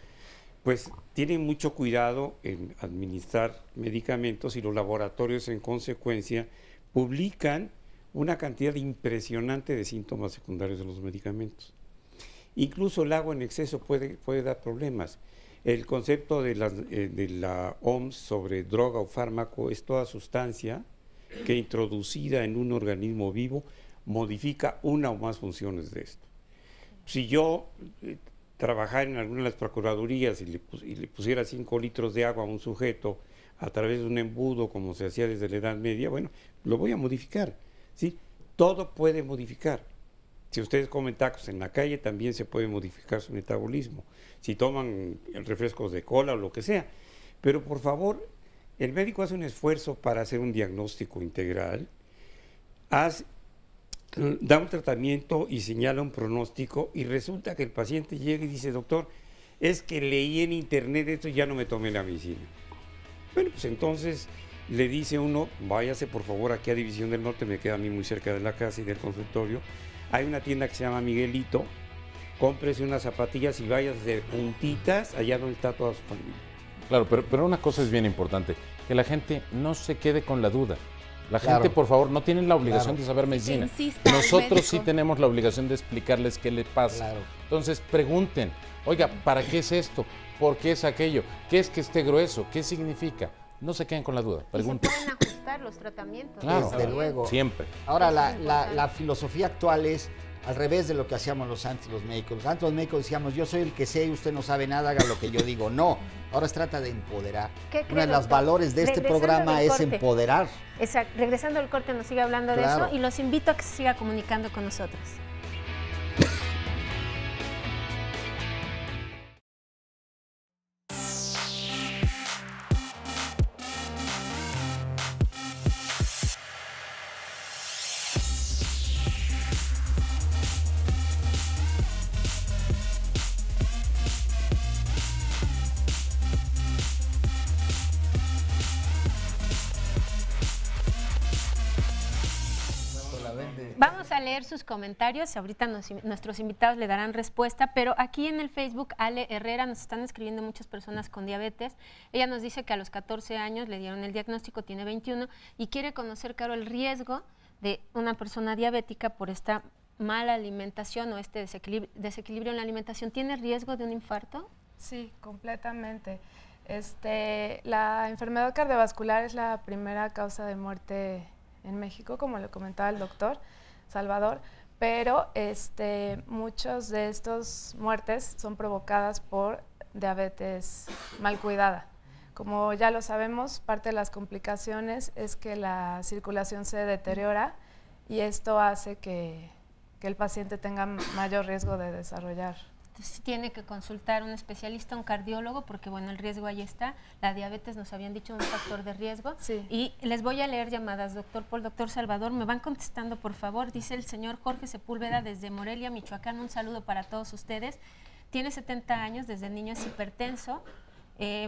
pues tienen mucho cuidado en administrar medicamentos y los laboratorios en consecuencia publican una cantidad impresionante de síntomas secundarios de los medicamentos. Incluso el agua en exceso puede dar problemas. El concepto de la OMS sobre droga o fármaco es toda sustancia que introducida en un organismo vivo modifica una o más funciones de esto. Si yo trabajara en alguna de las procuradurías y le pusiera 5 litros de agua a un sujeto a través de un embudo, como se hacía desde la Edad Media, bueno, lo voy a modificar, ¿sí? Todo puede modificar. Si ustedes comen tacos en la calle, también se puede modificar su metabolismo. Si toman refrescos de cola o lo que sea. Pero por favor, el médico hace un esfuerzo para hacer un diagnóstico integral, da un tratamiento y señala un pronóstico, y resulta que el paciente llega y dice: doctor, es que leí en internet esto y ya no me tomé la medicina. Bueno, pues entonces le dice uno: váyase por favor aquí a División del Norte, me queda a mí muy cerca de la casa y del consultorio. Hay una tienda que se llama Miguelito, cómprese unas zapatillas y váyase de puntitas allá donde está toda su familia. Claro, pero una cosa es bien importante, que la gente no se quede con la duda. La Claro. gente, por favor, no tiene la obligación Claro. de saber medicina. Insista al Nosotros sí médico. tenemos la obligación de explicarles qué le pasa. Claro. Entonces, pregunten, oiga, ¿para qué es esto? ¿Por qué es aquello? ¿Qué es que esté grueso? ¿Qué significa? No se queden con la duda, Y se pregunten. pueden ajustar los tratamientos. Claro, Desde luego. siempre. Ahora, Eso es la importante. filosofía actual es al revés de lo que hacíamos los médicos. Antes los médicos decíamos: yo soy el que sé y usted no sabe nada, haga lo que yo digo. No, ahora se trata de empoderar. ¿Qué Uno cree, de los doctor? valores de este Regresando programa del es corte. empoderar. Exacto. Regresando al corte nos sigue hablando Claro. de eso y los invito a que se siga comunicando con nosotros. Vamos a leer sus comentarios, ahorita nuestros invitados le darán respuesta, pero aquí en el Facebook, Ale Herrera, nos están escribiendo muchas personas con diabetes. Ella nos dice que a los 14 años le dieron el diagnóstico, tiene 21, y quiere conocer, Caro, el riesgo de una persona diabética por esta mala alimentación o este desequilibrio en la alimentación. ¿Tiene riesgo de un infarto? Sí, completamente. La enfermedad cardiovascular es la primera causa de muerte en México, como le comentaba el doctor Salvador, pero muchos de estas muertes son provocadas por diabetes mal cuidada. Como ya lo sabemos, parte de las complicaciones es que la circulación se deteriora y esto hace que el paciente tenga mayor riesgo de desarrollar. Entonces tiene que consultar a un especialista, un cardiólogo, porque bueno, el riesgo ahí está. La diabetes nos habían dicho un factor de riesgo. Sí. Y les voy a leer llamadas, doctor Paul, doctor Salvador. Me van contestando, por favor. Dice el señor Jorge Sepúlveda desde Morelia, Michoacán. Un saludo para todos ustedes. Tiene 70 años, desde niño es hipertenso.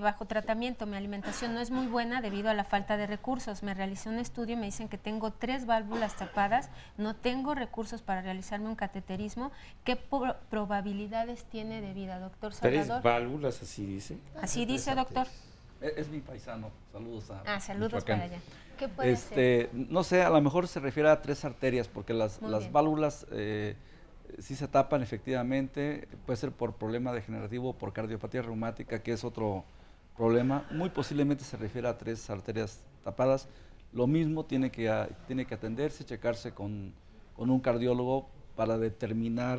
Bajo tratamiento, mi alimentación no es muy buena debido a la falta de recursos. Me realicé un estudio y me dicen que tengo 3 válvulas tapadas, no tengo recursos para realizarme un cateterismo. ¿Qué probabilidades tiene de vida, doctor Salvador? 3 válvulas, así dice. Así dice, doctor. Es mi paisano, saludos a saludos Michoacán. para allá. ¿Qué puede ser? No sé, a lo mejor se refiere a 3 arterias, porque las bien. válvulas sí se tapan efectivamente, puede ser por problema degenerativo o por cardiopatía reumática, que es otro problema. Muy posiblemente se refiere a 3 arterias tapadas. Lo mismo tiene que atenderse, checarse con un cardiólogo para determinar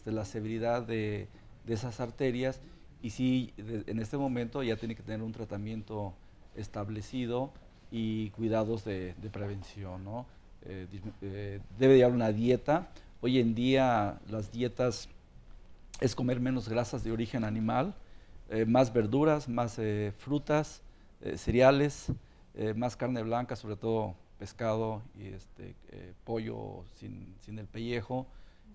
la severidad de esas arterias, y sí, en este momento ya tiene que tener un tratamiento establecido y cuidados de prevención, ¿no? Debe llevar una dieta. Hoy en día las dietas es comer menos grasas de origen animal, más verduras, más frutas, cereales, más carne blanca, sobre todo pescado y pollo sin el pellejo,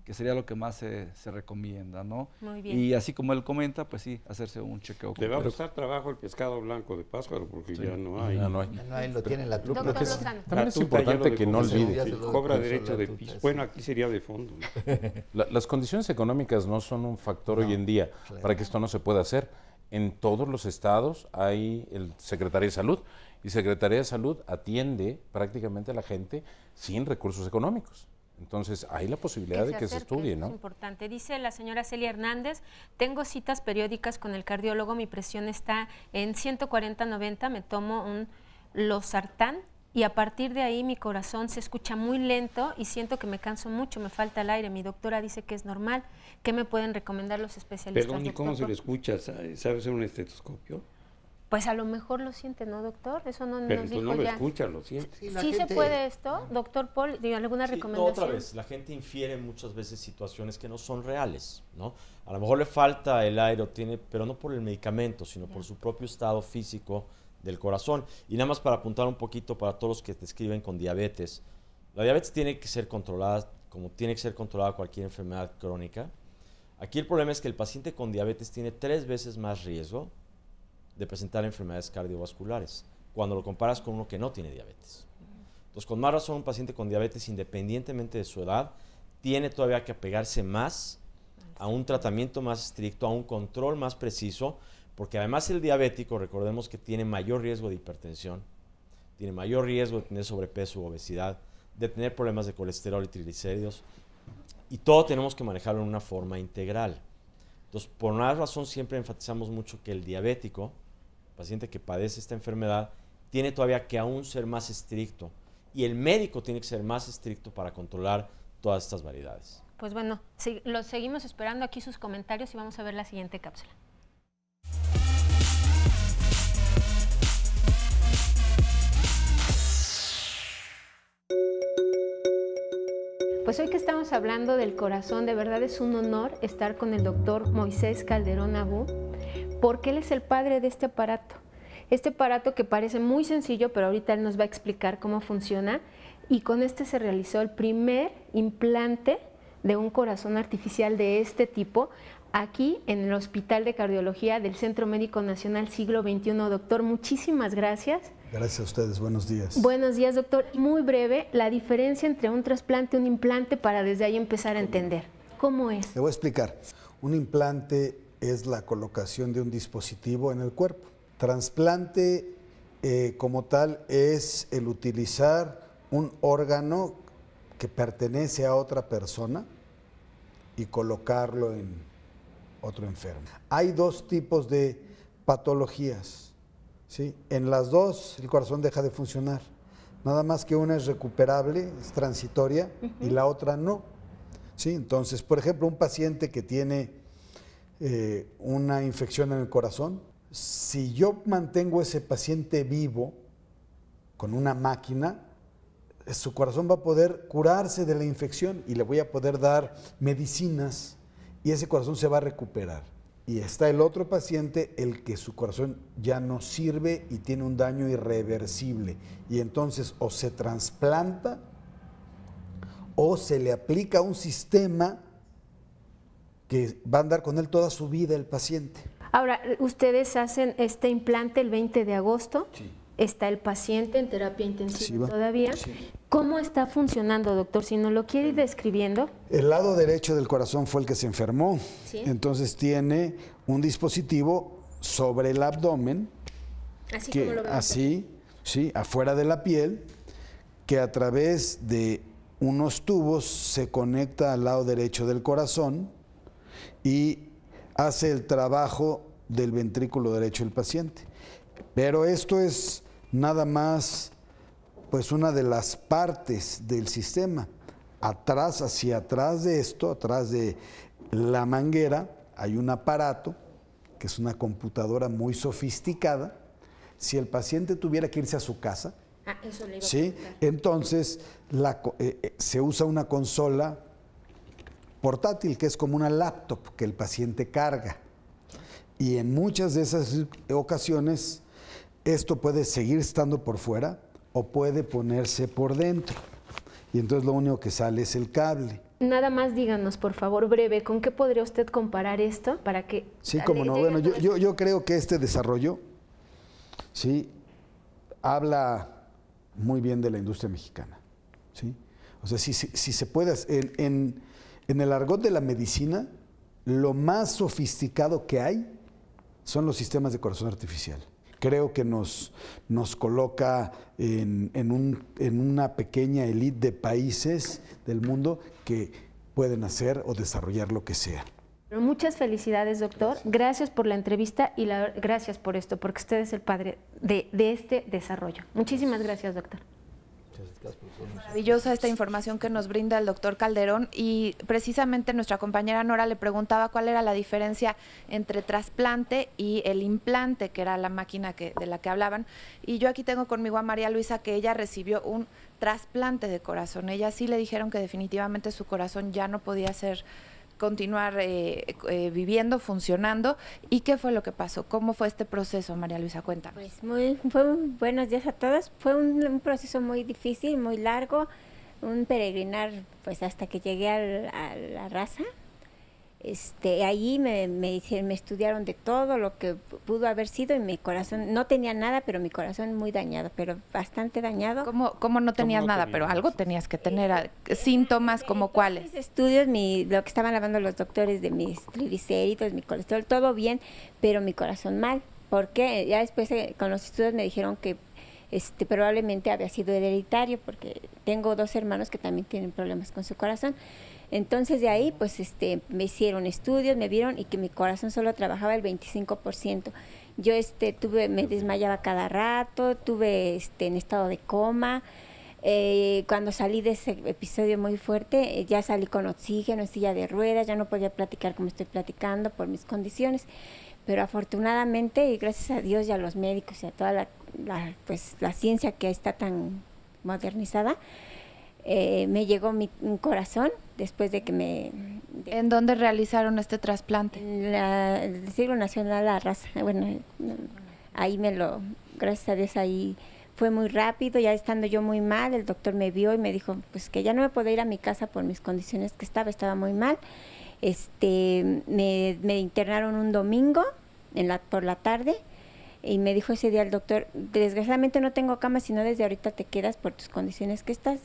que sería lo que más se recomienda, ¿no? Muy bien. Y así como él comenta, pues sí, hacerse un chequeo. Le va a costar trabajo el pescado blanco de Pátzcuaro porque Sí. ya no hay. Ya no hay. No, él lo tiene la truca. Doctor Lozano. También es La tuta ya importante lo que no decompuso, olvide. sí, Ya se lo cobra decompuso derecho la de tuta, piso. sí. Bueno, aquí sería de fondo, ¿no? Las condiciones económicas no son un factor No, hoy en día claro. para que esto no se pueda hacer. en todos los estados hay el Secretaría de Salud, y Secretaría de Salud atiende prácticamente a la gente sin recursos económicos. Entonces, hay la posibilidad de que se estudie, ¿no? Es importante. Dice la señora Celia Hernández, tengo citas periódicas con el cardiólogo, mi presión está en 140/90, me tomo un losartán y a partir de ahí mi corazón se escucha muy lento y siento que me canso mucho, me falta el aire. Mi doctora dice que es normal. ¿Qué me pueden recomendar los especialistas? Perdón, ¿y cómo se le escucha? ¿Sabe hacer un estetoscopio? Pues a lo mejor lo siente, ¿no, doctor? Eso no Pero nos pues dijo no lo ya. escucha, lo siente. ¿Sí se puede esto, doctor Paul? ¿Alguna recomendación? No, otra vez, la gente infiere muchas veces situaciones que no son reales, ¿no? A lo mejor le falta el aire, pero no por el medicamento, sino por su propio estado físico del corazón. Y nada más para apuntar un poquito para todos los que te escriben con diabetes. La diabetes tiene que ser controlada como tiene que ser controlada cualquier enfermedad crónica. Aquí el problema es que el paciente con diabetes tiene 3 veces más riesgo de presentar enfermedades cardiovasculares cuando lo comparas con uno que no tiene diabetes. Entonces, con más razón, un paciente con diabetes, independientemente de su edad, tiene todavía que apegarse más a un tratamiento más estricto, a un control más preciso, porque además el diabético, recordemos que tiene mayor riesgo de hipertensión, tiene mayor riesgo de tener sobrepeso u obesidad, de tener problemas de colesterol y triglicéridos, y todo tenemos que manejarlo en una forma integral. Entonces, por una razón siempre enfatizamos mucho que el diabético, el paciente que padece esta enfermedad, tiene todavía que aún ser más estricto, y el médico tiene que ser más estricto para controlar todas estas variedades. Pues bueno, los seguimos esperando aquí sus comentarios y vamos a ver la siguiente cápsula. Pues hoy que estamos hablando del corazón, de verdad es un honor estar con el doctor Moisés Calderón Abú, porque él es el padre de este aparato. Este aparato que parece muy sencillo, pero ahorita él nos va a explicar cómo funciona, y con este se realizó el primer implante de un corazón artificial de este tipo, aquí en el Hospital de Cardiología del Centro Médico Nacional Siglo XXI. Doctor, muchísimas gracias. Gracias a ustedes, buenos días. Buenos días, doctor. Muy breve, la diferencia entre un trasplante y un implante para desde ahí empezar a entender. ¿Cómo es? Le voy a explicar. Un implante es la colocación de un dispositivo en el cuerpo. Trasplante como tal es el utilizar un órgano que pertenece a otra persona y colocarlo en otro enfermo. Hay 2 tipos de patologías. ¿Sí? En las 2 el corazón deja de funcionar, nada más que una es recuperable, es transitoria, y la otra no. ¿Sí? Entonces, por ejemplo, un paciente que tiene una infección en el corazón, si yo mantengo ese paciente vivo con una máquina, su corazón va a poder curarse de la infección y le voy a poder dar medicinas y ese corazón se va a recuperar. Y está el otro paciente, el que su corazón ya no sirve y tiene un daño irreversible. Y entonces o se trasplanta o se le aplica un sistema que va a andar con él toda su vida el paciente. Ahora, ustedes hacen este implante el 20 de agosto. Sí. Está el paciente en terapia intensiva todavía. Sí. ¿Cómo está funcionando, doctor? Si nos lo quiere ir describiendo. El lado derecho del corazón fue el que se enfermó. ¿Sí? Entonces tiene un dispositivo sobre el abdomen, así que, como lo vemos así, sí, afuera de la piel, que a través de unos tubos se conecta al lado derecho del corazón y hace el trabajo del ventrículo derecho del paciente. Pero esto es nada más pues una de las partes del sistema. Atrás, hacia atrás de esto, atrás de la manguera, hay un aparato que es una computadora muy sofisticada. Si el paciente tuviera que irse a su casa, eso le iba ¿sí? Entonces se usa una consola portátil que es como una laptop que el paciente carga. Y en muchas de esas ocasiones esto puede seguir estando por fuera o puede ponerse por dentro. Y entonces lo único que sale es el cable. Nada más díganos, por favor, breve, ¿con qué podría usted comparar esto para que... Sí, como no. Bueno, yo creo que este desarrollo, sí, habla muy bien de la industria mexicana, ¿sí? O sea, si se puede, en el argot de la medicina, lo más sofisticado que hay son los sistemas de corazón artificial. Creo que nos coloca en una pequeña élite de países del mundo que pueden hacer o desarrollar lo que sea. Muchas felicidades, doctor. Gracias por la entrevista y gracias por esto, porque usted es el padre de este desarrollo. Muchísimas gracias, doctor. Maravillosa esta información que nos brinda el doctor Calderón, y precisamente nuestra compañera Nora le preguntaba cuál era la diferencia entre trasplante y el implante, que era la máquina de la que hablaban, y yo aquí tengo conmigo a María Luisa, que ella recibió un trasplante de corazón. Ella sí le dijeron que definitivamente su corazón ya no podía continuar viviendo, funcionando. ¿Y qué fue lo que pasó? ¿Cómo fue este proceso, María Luisa? Cuéntanos. Pues buenos días a todos. Fue un proceso muy difícil, muy largo, un peregrinar pues hasta que llegué a la raza. Allí me estudiaron de todo lo que pudo haber sido, y mi corazón no tenía nada, pero mi corazón muy dañado, pero bastante dañado. ¿Cómo no tenías nada? Pero algo tenías que tener, síntomas como cuáles. Estudios, lo que estaban hablando los doctores de mis triglicéridos, mi colesterol, todo bien, pero mi corazón mal. Porque ya después con los estudios me dijeron que probablemente había sido hereditario, porque tengo 2 hermanos que también tienen problemas con su corazón. Entonces de ahí pues me hicieron estudios, me vieron y que mi corazón solo trabajaba el 25%. Yo me desmayaba cada rato, estuve en estado de coma. Cuando salí de ese episodio muy fuerte, ya salí con oxígeno, en silla de ruedas, ya no podía platicar como estoy platicando por mis condiciones. Pero afortunadamente, y gracias a Dios y a los médicos y a toda la ciencia que está tan modernizada, me llegó un corazón después de que ¿En dónde realizaron este trasplante? En el Siglo Nacional La Raza. Bueno, ahí gracias a Dios, ahí fue muy rápido. Ya estando yo muy mal, el doctor me vio y me dijo pues que ya no me podía ir a mi casa por mis condiciones que estaba muy mal. Me internaron un domingo por la tarde, y me dijo ese día el doctor: desgraciadamente no tengo cama, sino desde ahorita te quedas por tus condiciones que estás.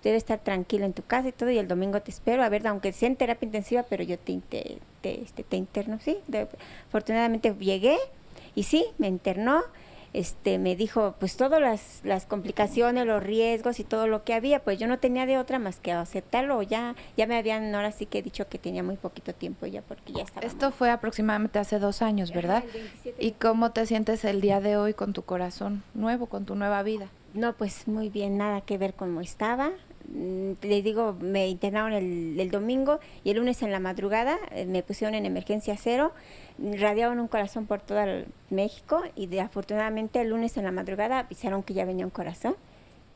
Debes estar tranquila en tu casa y todo, y el domingo te espero, a ver, aunque sea en terapia intensiva, pero yo te interno, sí. Afortunadamente llegué, y sí, me internó. Me dijo pues todas las complicaciones, los riesgos y todo lo que había. Pues yo no tenía de otra más que aceptarlo. Ya me habían ahora sí que dicho que tenía muy poquito tiempo ya, porque ya estaba. Esto fue aproximadamente hace 2 años, ¿verdad? ¿Y cómo te sientes el día de hoy con tu corazón nuevo, con tu nueva vida? No, pues muy bien, nada que ver cómo estaba. Le digo, me internaron el domingo, y el lunes en la madrugada me pusieron en emergencia 0, radiaron un corazón por todo México, y afortunadamente el lunes en la madrugada avisaron que ya venía un corazón,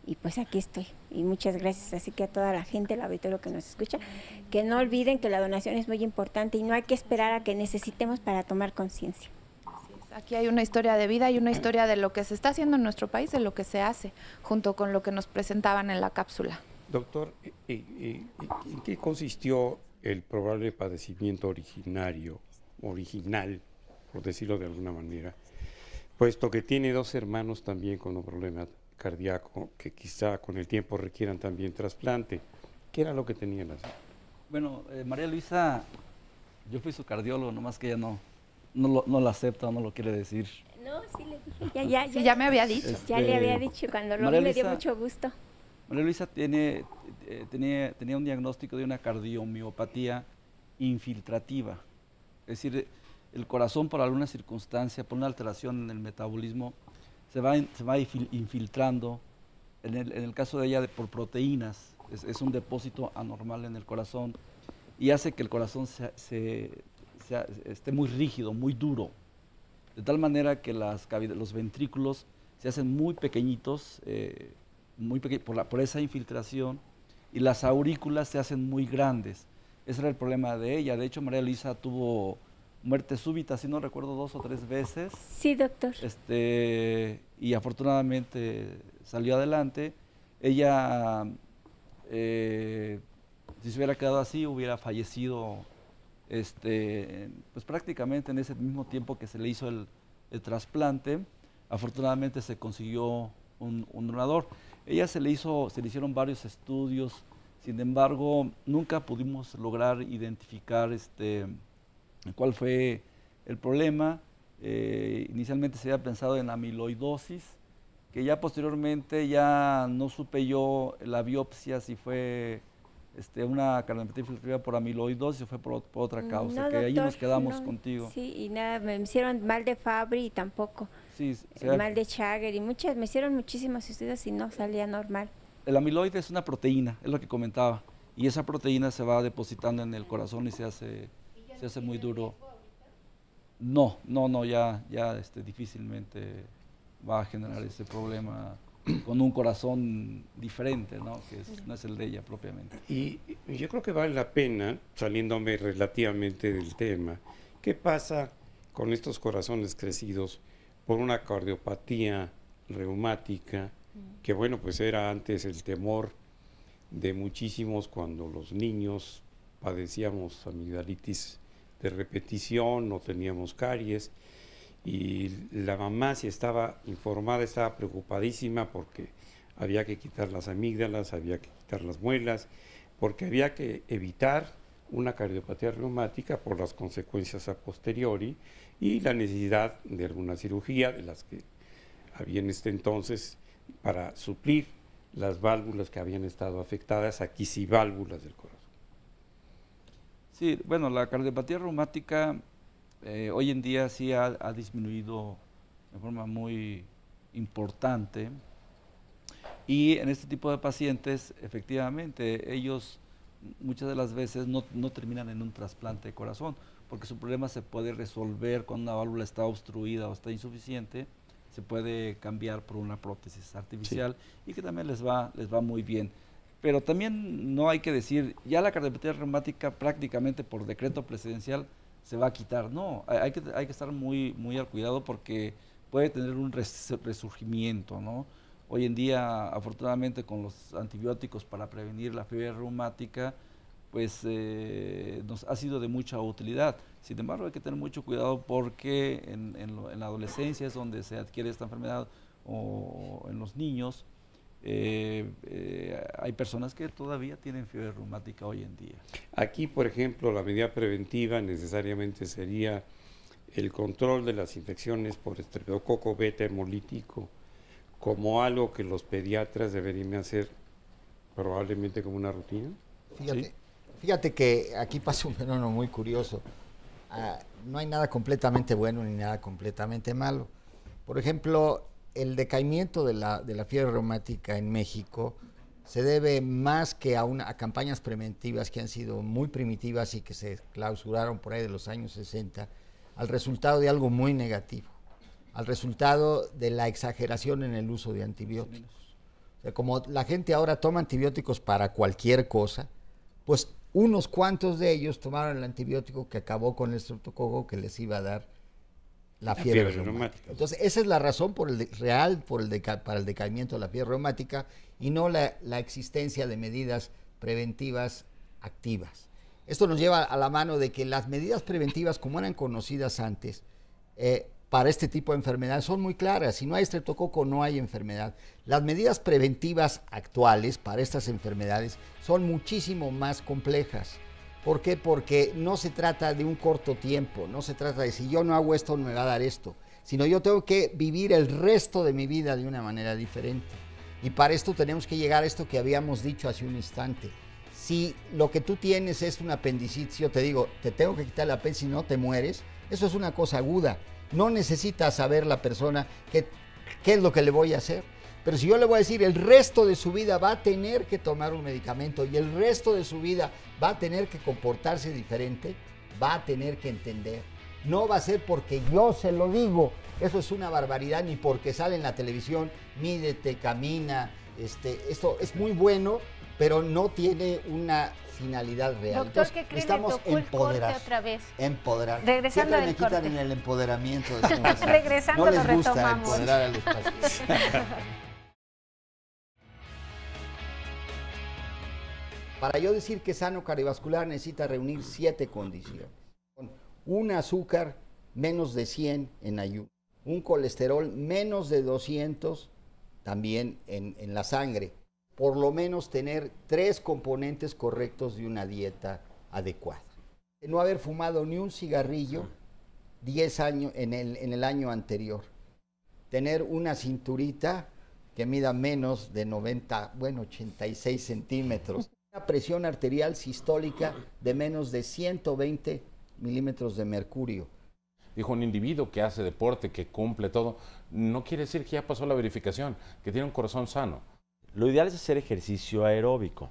y pues aquí estoy. Y muchas gracias. Así que a toda la gente, el auditorio que nos escucha, que no olviden que la donación es muy importante y no hay que esperar a que necesitemos para tomar conciencia. Aquí hay una historia de vida y una historia de lo que se está haciendo en nuestro país, de lo que se hace, junto con lo que nos presentaban en la cápsula. Doctor, ¿en qué consistió el probable padecimiento original, por decirlo de alguna manera? Puesto que tiene 2 hermanos también con un problema cardíaco, que quizá con el tiempo requieran también trasplante. ¿Qué era lo que tenían así? Bueno, María Luisa, yo fui su cardiólogo, nomás que ella no lo acepta, no lo quiere decir. No, sí le dije, ya me había dicho. Ya le había dicho, cuando lo vi me dio mucho gusto. María Luisa tenía un diagnóstico de una cardiomiopatía infiltrativa, es decir, el corazón por alguna circunstancia, por una alteración en el metabolismo, se va infiltrando, en el caso de ella por proteínas, es un depósito anormal en el corazón, y hace que el corazón esté muy rígido, muy duro, de tal manera que los ventrículos se hacen muy pequeñitos, por esa infiltración, y las aurículas se hacen muy grandes. Ese era el problema de ella. De hecho, María Luisa tuvo muerte súbita, si no recuerdo, 2 o 3 veces. Sí, doctor. Y afortunadamente salió adelante. Ella, si se hubiera quedado así, hubiera fallecido pues prácticamente en ese mismo tiempo que se le hizo el trasplante. Afortunadamente se consiguió un donador. Ella se le hicieron varios estudios, sin embargo, nunca pudimos lograr identificar cuál fue el problema. Inicialmente se había pensado en amiloidosis, que ya posteriormente ya no supe yo la biopsia si fue una cardiopatía infiltrativa por amiloidosis o fue por otra causa, No, que ahí doctor, nos quedamos no. contigo. Sí, y nada, me hicieron mal de Fabry y tampoco. Sí, Mal de Chager y me hicieron muchísimos estudios y no salía normal. El amiloide es una proteína, es lo que comentaba, y esa proteína se va depositando en el corazón y se hace muy duro. No, ya difícilmente va a generar ese problema con un corazón diferente, ¿no? Que no es el de ella propiamente. Y yo creo que vale la pena, saliéndome relativamente del tema, ¿qué pasa con estos corazones crecidos por una cardiopatía reumática? Que bueno, pues era antes el temor de muchísimos cuando los niños padecíamos amigdalitis de repetición, no teníamos caries, y la mamá, si estaba informada, estaba preocupadísima porque había que quitar las amígdalas, había que quitar las muelas, porque había que evitar una cardiopatía reumática por las consecuencias a posteriori y la necesidad de alguna cirugía de las que había en este entonces para suplir las válvulas que habían estado afectadas, aquí sí válvulas del corazón. Sí, bueno, la cardiopatía reumática hoy en día sí ha disminuido de forma muy importante, y en este tipo de pacientes efectivamente ellos muchas de las veces no terminan en un trasplante de corazón, porque su problema se puede resolver cuando una válvula está obstruida o está insuficiente, se puede cambiar por una prótesis artificial, sí, y que también les va muy bien. Pero también no hay que decir, ya la cardiopatía reumática prácticamente por decreto presidencial se va a quitar. No, hay que estar muy al cuidado porque puede tener un resurgimiento, ¿no? Hoy en día, afortunadamente, con los antibióticos para prevenir la fiebre reumática, pues nos ha sido de mucha utilidad. Sin embargo, hay que tener mucho cuidado porque en la adolescencia es donde se adquiere esta enfermedad, o en los niños. Hay personas que todavía tienen fiebre reumática hoy en día. Aquí, por ejemplo, la medida preventiva necesariamente sería el control de las infecciones por estreptococo beta hemolítico, como algo que los pediatras deberían hacer probablemente como una rutina. Fíjate que aquí pasa un fenómeno muy curioso. No hay nada completamente bueno ni nada completamente malo. Por ejemplo, el decaimiento de la fiebre reumática en México se debe más que a campañas preventivas que han sido muy primitivas y que se clausuraron por ahí de los años 60, al resultado de algo muy negativo, al resultado de la exageración en el uso de antibióticos. O sea, como la gente ahora toma antibióticos para cualquier cosa, pues unos cuantos de ellos tomaron el antibiótico que acabó con el estreptococo que les iba a dar la fiebre reumática. Entonces, esa es la razón para el decaimiento de la fiebre reumática y no la existencia de medidas preventivas activas. Esto nos lleva a la mano de que las medidas preventivas, como eran conocidas antes, para este tipo de enfermedad son muy claras. Si no hay estreptococo, no hay enfermedad. Las medidas preventivas actuales para estas enfermedades son muchísimo más complejas. ¿Por qué? Porque no se trata de un corto tiempo, no se trata de si yo no hago esto, no me va a dar esto, sino yo tengo que vivir el resto de mi vida de una manera diferente. Y para esto tenemos que llegar a esto que habíamos dicho hace un instante. Si lo que tú tienes es una apendicitis, yo te digo, te tengo que quitar el apéndice y no te mueres, eso es una cosa aguda. No necesita saber la persona qué es lo que le voy a hacer. Pero si yo le voy a decir, el resto de su vida va a tener que tomar un medicamento y el resto de su vida va a tener que comportarse diferente, va a tener que entender. No va a ser porque yo se lo digo, eso es una barbaridad, ni porque sale en la televisión, mídete, camina, esto es muy bueno, pero no tiene una finalidad real. Doctor, entonces, ¿qué creen? necesitamos empoderar. Otra vez. Empoderar. Regresando Siempre del me quitan corte. en el empoderamiento. Regresando no les lo gusta retomamos. empoderar a los pacientes. Para yo decir que es sano cardiovascular necesita reunir 7 condiciones. Un azúcar menos de 100 en ayuno, un colesterol menos de 200 también en la sangre, por lo menos tener 3 componentes correctos de una dieta adecuada. No haber fumado ni un cigarrillo 10 años en el año anterior. Tener una cinturita que mida menos de 90, bueno, 86 centímetros. Una presión arterial sistólica de menos de 120 milímetros de mercurio. Dijo, un individuo que hace deporte, que cumple todo, no quiere decir que ya pasó la verificación, que tiene un corazón sano. Lo ideal es hacer ejercicio aeróbico,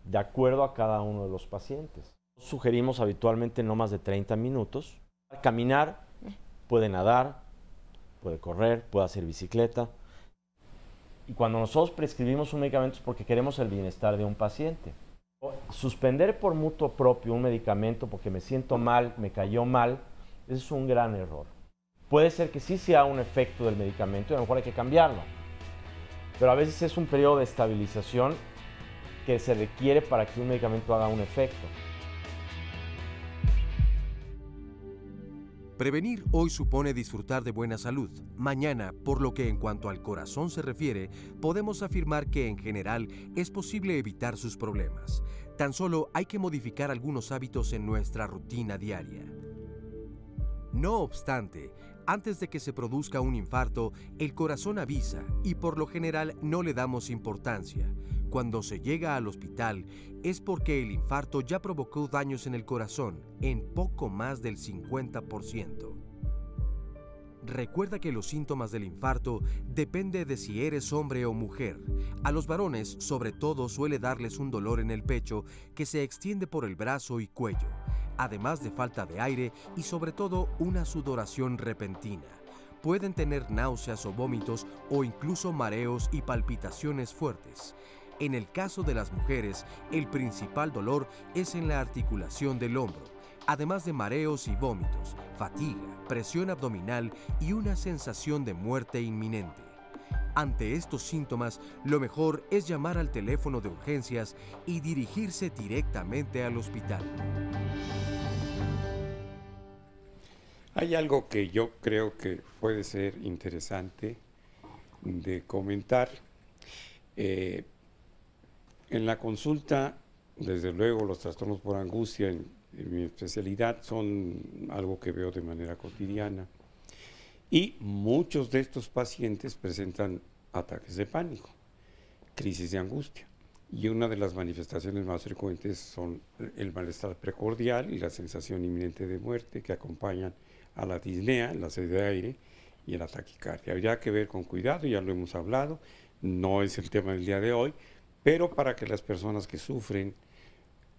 de acuerdo a cada uno de los pacientes. Sugerimos habitualmente no más de 30 minutos. Caminar, puede nadar, puede correr, puede hacer bicicleta. Y cuando nosotros prescribimos un medicamento es porque queremos el bienestar de un paciente. Suspender por mutuo propio un medicamento porque me siento mal, me cayó mal, ese es un gran error. Puede ser que sí sea un efecto del medicamento y a lo mejor hay que cambiarlo. Pero a veces es un periodo de estabilización que se requiere para que un medicamento haga un efecto. Prevenir hoy supone disfrutar de buena salud. Mañana, por lo que en cuanto al corazón se refiere, podemos afirmar que en general es posible evitar sus problemas. Tan solo hay que modificar algunos hábitos en nuestra rutina diaria. No obstante, antes de que se produzca un infarto, el corazón avisa y por lo general no le damos importancia. Cuando se llega al hospital es porque el infarto ya provocó daños en el corazón en poco más del 50%. Recuerda que los síntomas del infarto depende de si eres hombre o mujer. A los varones, sobre todo, suele darles un dolor en el pecho que se extiende por el brazo y cuello, además de falta de aire y sobre todo una sudoración repentina. Pueden tener náuseas o vómitos o incluso mareos y palpitaciones fuertes. En el caso de las mujeres, el principal dolor es en la articulación del hombro, además de mareos y vómitos, fatiga, presión abdominal y una sensación de muerte inminente. Ante estos síntomas, lo mejor es llamar al teléfono de urgencias y dirigirse directamente al hospital. Hay algo que yo creo que puede ser interesante de comentar. En la consulta, desde luego, los trastornos por angustia en mi especialidad son algo que veo de manera cotidiana. Y muchos de estos pacientes presentan ataques de pánico, crisis de angustia. Y una de las manifestaciones más frecuentes son el malestar precordial y la sensación inminente de muerte que acompañan a la disnea, la sed de aire y a la taquicardia. Habría que ver con cuidado, ya lo hemos hablado, no es el tema del día de hoy, pero para que las personas que sufren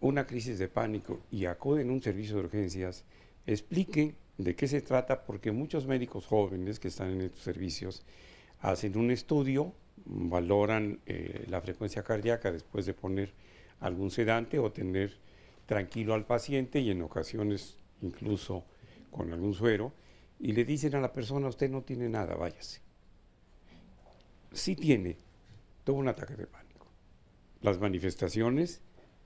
una crisis de pánico y acuden a un servicio de urgencias expliquen de qué se trata, porque muchos médicos jóvenes que están en estos servicios hacen un estudio, valoran la frecuencia cardíaca después de poner algún sedante o tener tranquilo al paciente y en ocasiones incluso con algún suero, y le dicen a la persona, usted no tiene nada, váyase. Sí tiene, tuvo un ataque de pánico. Las manifestaciones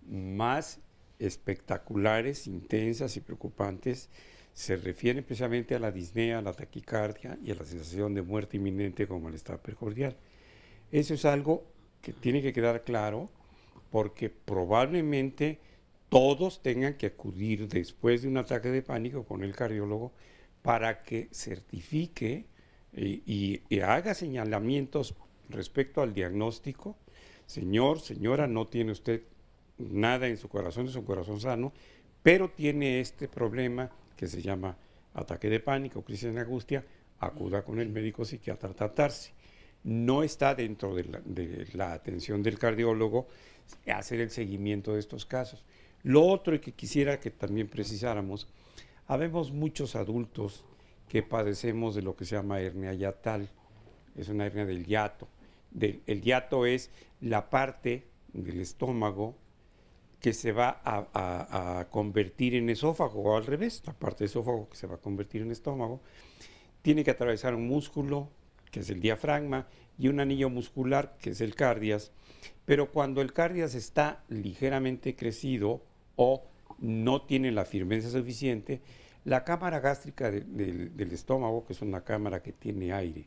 más espectaculares, intensas y preocupantes se refieren precisamente a la disnea, a la taquicardia y a la sensación de muerte inminente con malestar precordial. Eso es algo que tiene que quedar claro porque probablemente todos tengan que acudir después de un ataque de pánico con el cardiólogo para que certifique y haga señalamientos respecto al diagnóstico. Señor, señora, no tiene usted nada en su corazón, es un corazón sano, pero tiene este problema que se llama ataque de pánico, crisis de angustia, acuda con el médico psiquiatra a tratarse. No está dentro de la atención del cardiólogo hacer el seguimiento de estos casos. Lo otro que quisiera que también precisáramos, habemos muchos adultos que padecemos de lo que se llama hernia hiatal, es una hernia del hiato. El hiato es la parte del estómago que se va a convertir en esófago, o al revés, la parte del esófago que se va a convertir en estómago, tiene que atravesar un músculo, que es el diafragma, y un anillo muscular, que es el cardias, pero cuando el cardias está ligeramente crecido o no tiene la firmeza suficiente, la cámara gástrica del estómago, que es una cámara que tiene aire,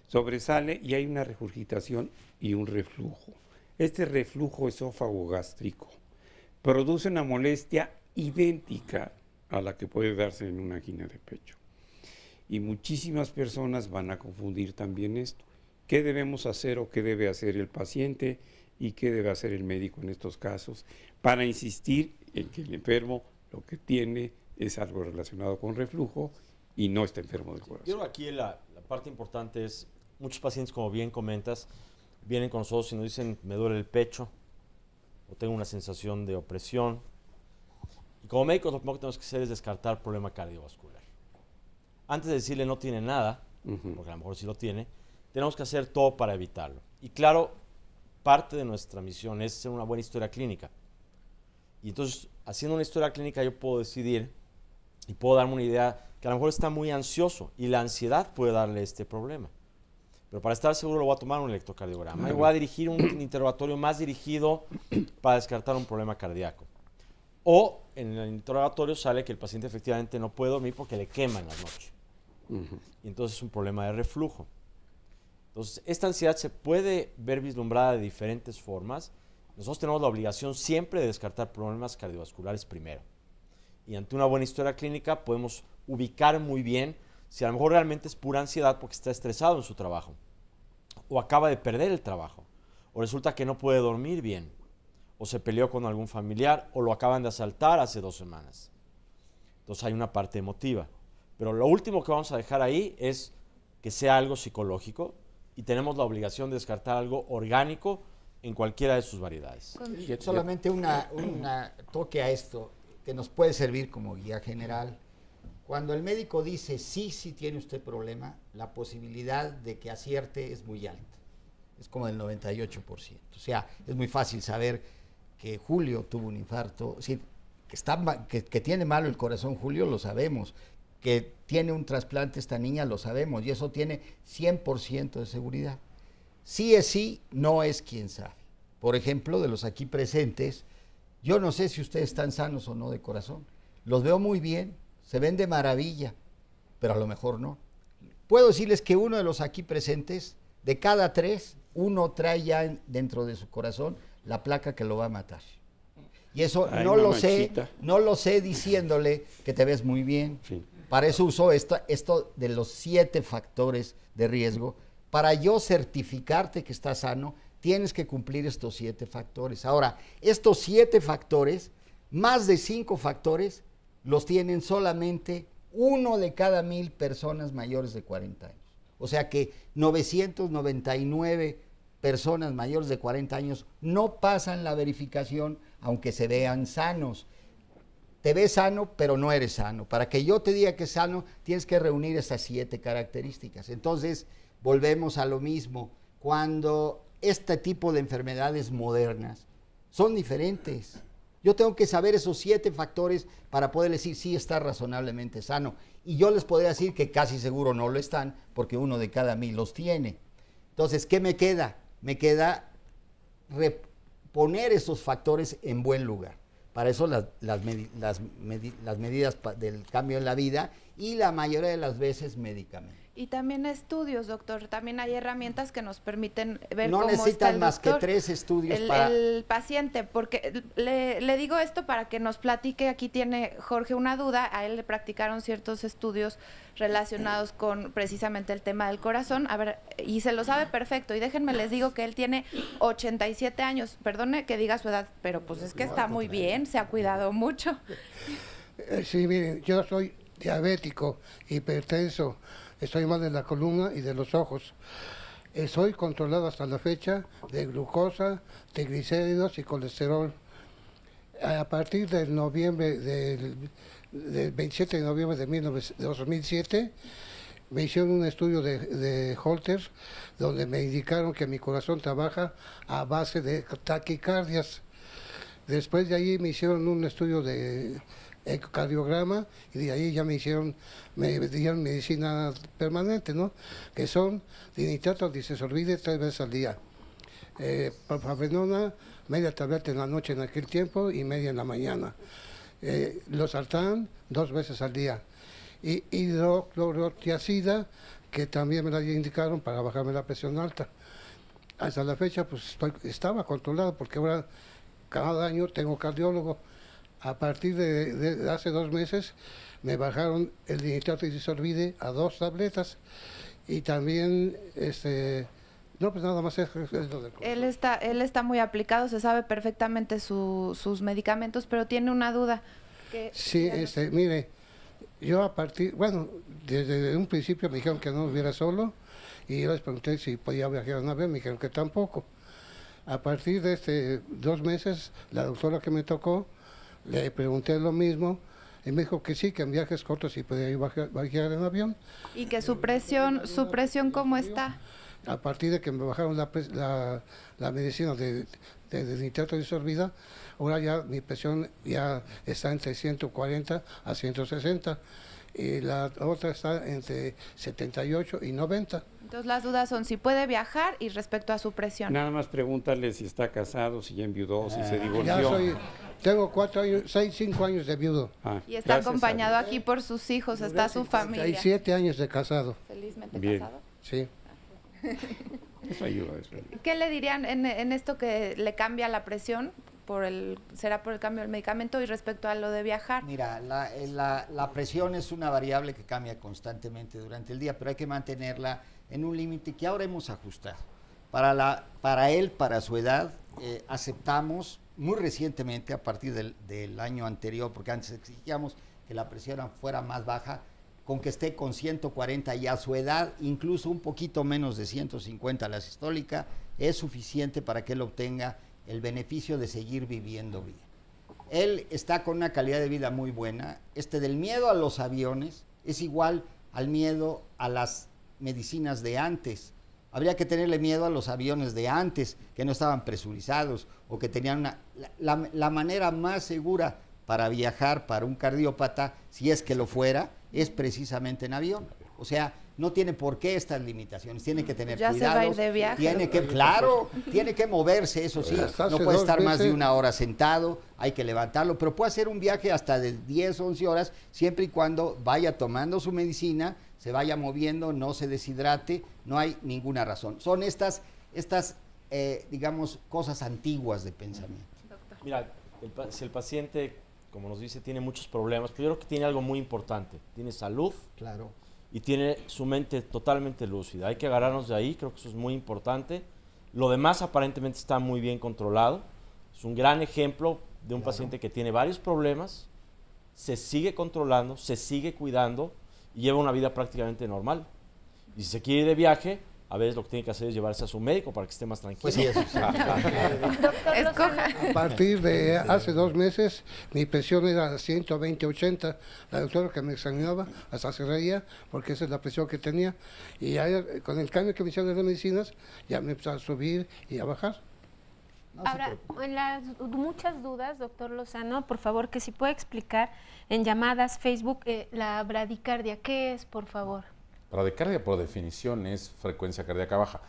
sobresale y hay una regurgitación y un reflujo. Este reflujo esófago gástrico produce una molestia idéntica a la que puede darse en una angina de pecho. Y muchísimas personas van a confundir también esto. ¿Qué debemos hacer o qué debe hacer el paciente y qué debe hacer el médico en estos casos para insistir en que el enfermo lo que tiene es algo relacionado con reflujo y no está enfermo del corazón? Yo creo que aquí la parte importante es, muchos pacientes, como bien comentas, vienen con nosotros y nos dicen, me duele el pecho, o tengo una sensación de opresión. Y como médicos lo primero que tenemos que hacer es descartar problema cardiovascular. Antes de decirle no tiene nada, porque a lo mejor sí lo tiene, tenemos que hacer todo para evitarlo. Y claro, parte de nuestra misión es hacer una buena historia clínica. Y entonces, haciendo una historia clínica, yo puedo decidir y puedo darme una idea que a lo mejor está muy ansioso y la ansiedad puede darle este problema. Pero para estar seguro, lo voy a tomar un electrocardiograma y voy a dirigir un interrogatorio más dirigido para descartar un problema cardíaco. O en el interrogatorio sale que el paciente efectivamente no puede dormir porque le quema en la noche. Y entonces es un problema de reflujo. Entonces, esta ansiedad se puede ver vislumbrada de diferentes formas. Nosotros tenemos la obligación siempre de descartar problemas cardiovasculares primero. Y ante una buena historia clínica podemos ubicar muy bien si a lo mejor realmente es pura ansiedad porque está estresado en su trabajo, o acaba de perder el trabajo, o resulta que no puede dormir bien, o se peleó con algún familiar, o lo acaban de asaltar hace 2 semanas. Entonces hay una parte emotiva. Pero lo último que vamos a dejar ahí es que sea algo psicológico y tenemos la obligación de descartar algo orgánico en cualquiera de sus variedades. Solamente una toque a esto que nos puede servir como guía general. Cuando el médico dice sí tiene usted problema, la posibilidad de que acierte es muy alta. Es como del 98%. O sea, es muy fácil saber que Julio tuvo un infarto. Es decir, que tiene malo el corazón Julio, lo sabemos. Que tiene un trasplante esta niña, lo sabemos. Y eso tiene 100% de seguridad. Sí es sí, no es quién sabe. Por ejemplo, de los aquí presentes, yo no sé si ustedes están sanos o no de corazón. Los veo muy bien. Se ven de maravilla, pero a lo mejor no. Puedo decirles que uno de los aquí presentes, de cada 3, uno trae ya dentro de su corazón la placa que lo va a matar. Y eso no lo sé diciéndole que te ves muy bien. Sí. Para eso uso esto de los 7 factores de riesgo. Para yo certificarte que estás sano, tienes que cumplir estos 7 factores. Ahora, estos 7 factores, más de 5 factores, los tienen solamente 1 de cada 1000 personas mayores de 40 años. O sea que 999 personas mayores de 40 años no pasan la verificación aunque se vean sanos. Te ves sano, pero no eres sano. Para que yo te diga que es sano, tienes que reunir esas 7 características. Entonces, volvemos a lo mismo. Cuando este tipo de enfermedades modernas son diferentes, yo tengo que saber esos 7 factores para poder decir sí está razonablemente sano. Y yo les podría decir que casi seguro no lo están, porque 1 de cada 1000 los tiene. Entonces, ¿qué me queda? Me queda poner esos factores en buen lugar. Para eso las medidas del cambio en la vida y la mayoría de las veces medicamentos. Y también estudios, doctor. También hay herramientas que nos permiten ver cómo está el doctor. No necesitan más que 3 estudios para... El paciente, porque le digo esto para que nos platique. Aquí tiene Jorge una duda. A él le practicaron ciertos estudios relacionados con precisamente el tema del corazón. A ver, y se lo sabe perfecto. Y déjenme les digo que él tiene 87 años. Perdone que diga su edad, pero pues es que está muy bien, se ha cuidado mucho. Sí, miren, yo soy diabético, hipertenso. Estoy mal de la columna y de los ojos. Soy controlado hasta la fecha de glucosa, triglicéridos y colesterol. A partir del noviembre del 27 de noviembre de 2007 me hicieron un estudio de Holter donde me indicaron que mi corazón trabaja a base de taquicardias. Después de ahí me hicieron un estudio de ecocardiograma y de ahí ya me dieron medicina permanente, ¿no? Que son dinitrato dicesorbide 3 veces al día, propafenona, media tableta en la noche en aquel tiempo y media en la mañana, losartán 2 veces al día y hidroclorotiazida, que también me la indicaron para bajarme la presión alta. Hasta la fecha pues estaba controlado, porque ahora cada año tengo cardiólogo. A partir de hace 2 meses me bajaron el nitrato de disolvide a 2 tabletas y también, no, pues nada más es lo del corazón. Él está muy aplicado, se sabe perfectamente sus medicamentos, pero tiene una duda. Sí, mire, yo desde un principio me dijeron que no viviera solo y yo les pregunté si podía viajar en avión, me dijeron que tampoco. A partir de 2 meses, la doctora que me tocó, le pregunté lo mismo y me dijo que sí, que en viajes cortos sí podía ir viajar en avión. ¿Y que su presión cómo está? A partir de que me bajaron la medicina de nitrato de disolvida, ahora ya mi presión ya está entre 140 a 160 y la otra está entre 78 y 90. Entonces las dudas son si puede viajar y respecto a su presión. Nada más pregúntale si está casado, si ya enviudó, si se divorció. Tengo 5 años de viudo. Y está acompañado aquí por sus hijos, está su familia. Hay 7 años de casado. Felizmente casado. Sí. Eso ayuda. ¿Qué le dirían en esto que le cambia la presión? ¿Será por el cambio del medicamento y respecto a lo de viajar? Mira, la presión es una variable que cambia constantemente durante el día, pero hay que mantenerla en un límite que ahora hemos ajustado. Para él, para su edad, aceptamos muy recientemente, a partir del año anterior, porque antes exigíamos que la presión fuera más baja, con que esté con 140 y a su edad, incluso un poquito menos de 150 la sistólica, es suficiente para que él obtenga el beneficio de seguir viviendo bien. Él está con una calidad de vida muy buena. Del miedo a los aviones es igual al miedo a las medicinas de antes. Habría que tenerle miedo a los aviones de antes, que no estaban presurizados o que tenían la manera más segura para viajar para un cardiópata, si es que lo fuera, es precisamente en avión. O sea, no tiene por qué estas limitaciones, tiene que tener cuidados. Se va a ir de viaje. Tiene que moverse, eso sí, no puede estar más de 1 hora sentado, hay que levantarlo, pero puede hacer un viaje hasta de 10, 11 horas, siempre y cuando vaya tomando su medicina, se vaya moviendo, no se deshidrate, no hay ninguna razón. Son estas digamos, cosas antiguas de pensamiento. Mira, si el paciente, como nos dice, tiene muchos problemas, pero yo creo que tiene algo muy importante, tiene salud. Claro. Y tiene su mente totalmente lúcida. Hay que agarrarnos de ahí, creo que eso es muy importante. Lo demás aparentemente está muy bien controlado. Es un gran ejemplo de un paciente que tiene varios problemas, se sigue controlando, se sigue cuidando y lleva una vida prácticamente normal. Y si se quiere ir de viaje, a veces lo que tiene que hacer es llevarse a su médico para que esté más tranquilo. Pues sí, eso sí. A partir de hace 2 meses, mi presión era 120/80. La doctora que me examinaba hasta se reía porque esa es la presión que tenía. Y ya, con el cambio que me hicieron de las medicinas, ya me empezó a subir y a bajar. Ahora, en las muchas dudas, doctor Lozano, por favor, que si puede explicar en llamadas, Facebook, la bradicardia, ¿qué es, por favor? Bradicardia, por definición, es frecuencia cardíaca baja.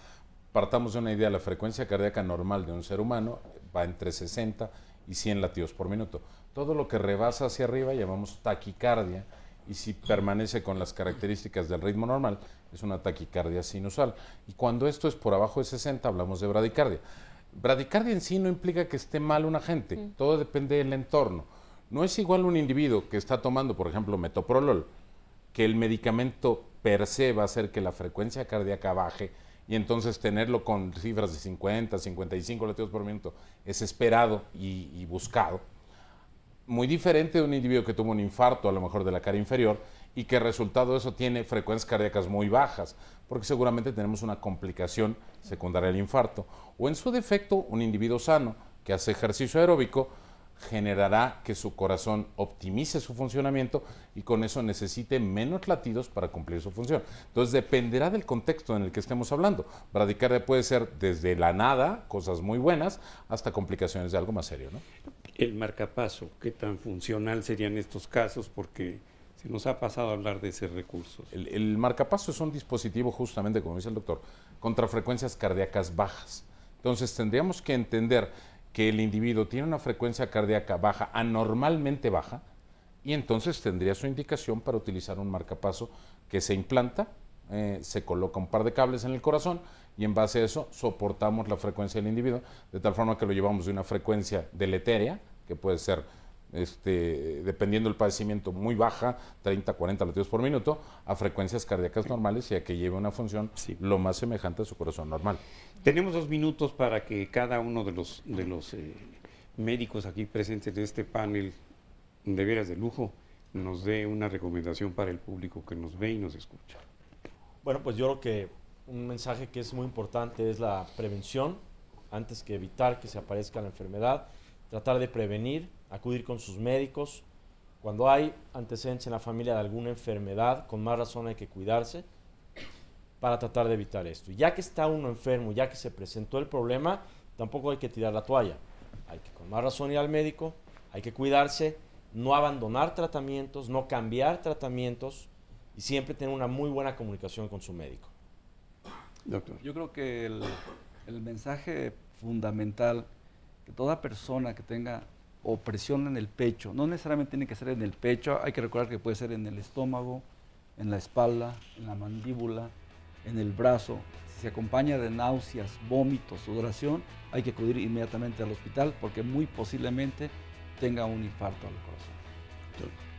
Partamos de una idea, la frecuencia cardíaca normal de un ser humano va entre 60 y 100 latidos por minuto. Todo lo que rebasa hacia arriba llamamos taquicardia, y si permanece con las características del ritmo normal, es una taquicardia sinusal. Y cuando esto es por abajo de 60, hablamos de bradicardia. Bradicardia en sí no implica que esté mal una gente, todo depende del entorno. No es igual un individuo que está tomando, por ejemplo, metoprolol, que el medicamento per se va a hacer que la frecuencia cardíaca baje, y entonces tenerlo con cifras de 50, 55 latidos por minuto es esperado y buscado. Muy diferente de un individuo que tuvo un infarto, a lo mejor de la cara inferior, y que resultado de eso tiene frecuencias cardíacas muy bajas, porque seguramente tenemos una complicación secundaria al infarto. O en su defecto, un individuo sano que hace ejercicio aeróbico generará que su corazón optimice su funcionamiento y con eso necesite menos latidos para cumplir su función. Entonces dependerá del contexto en el que estemos hablando. Bradicardia puede ser desde la nada, cosas muy buenas, hasta complicaciones de algo más serio, ¿no? El marcapaso, ¿qué tan funcional sería en estos casos? Porque se nos ha pasado a hablar de ese recurso. El marcapaso es un dispositivo, justamente como dice el doctor, contra frecuencias cardíacas bajas. Entonces tendríamos que entender que el individuo tiene una frecuencia cardíaca baja, anormalmente baja, y entonces tendría su indicación para utilizar un marcapaso que se implanta, se coloca un par de cables en el corazón y en base a eso soportamos la frecuencia del individuo, de tal forma que lo llevamos de una frecuencia deletérea, que puede ser dependiendo del padecimiento, muy baja, 30, 40 latidos por minuto, a frecuencias cardíacas normales y a que lleve una función lo más semejante a su corazón normal. Tenemos 2 minutos para que cada uno de los médicos aquí presentes de este panel, de veras de lujo, nos dé una recomendación para el público que nos ve y nos escucha. Bueno, pues yo creo que un mensaje que es muy importante es la prevención, antes que evitar que se aparezca la enfermedad, tratar de prevenir, acudir con sus médicos. Cuando hay antecedentes en la familia de alguna enfermedad, con más razón hay que cuidarse para tratar de evitar esto. Y ya que está uno enfermo, ya que se presentó el problema, tampoco hay que tirar la toalla. Hay que con más razón ir al médico, hay que cuidarse, no abandonar tratamientos, no cambiar tratamientos y siempre tener una muy buena comunicación con su médico. Doctor. Yo creo que el mensaje fundamental, que toda persona que tenga opresión en el pecho, no necesariamente tiene que ser en el pecho, hay que recordar que puede ser en el estómago, en la espalda, en la mandíbula, en el brazo. Si se acompaña de náuseas, vómitos, sudoración, hay que acudir inmediatamente al hospital porque muy posiblemente tenga un infarto al corazón.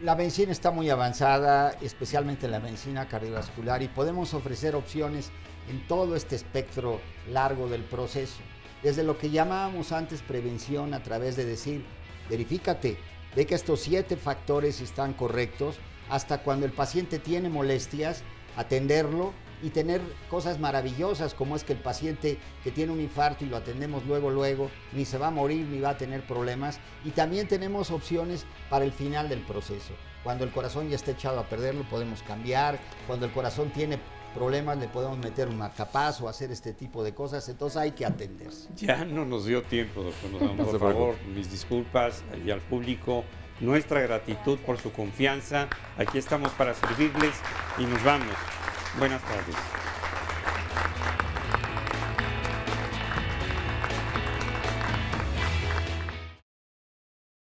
La medicina está muy avanzada, especialmente la medicina cardiovascular, y podemos ofrecer opciones en todo este espectro largo del proceso. Desde lo que llamábamos antes prevención, a través de decir, verifícate, ve que estos 7 factores están correctos, hasta cuando el paciente tiene molestias, atenderlo y tener cosas maravillosas como es que el paciente que tiene un infarto y lo atendemos luego, ni se va a morir ni va a tener problemas. Y también tenemos opciones para el final del proceso. Cuando el corazón ya está echado a perder, lo podemos cambiar. Cuando el corazón tiene problemas, le podemos meter un marcapaso o hacer este tipo de cosas. Entonces hay que atenderse. Ya no nos dio tiempo, doctor. Por favor, mis disculpas y al público, nuestra gratitud por su confianza. Aquí estamos para servirles y nos vamos. Buenas tardes.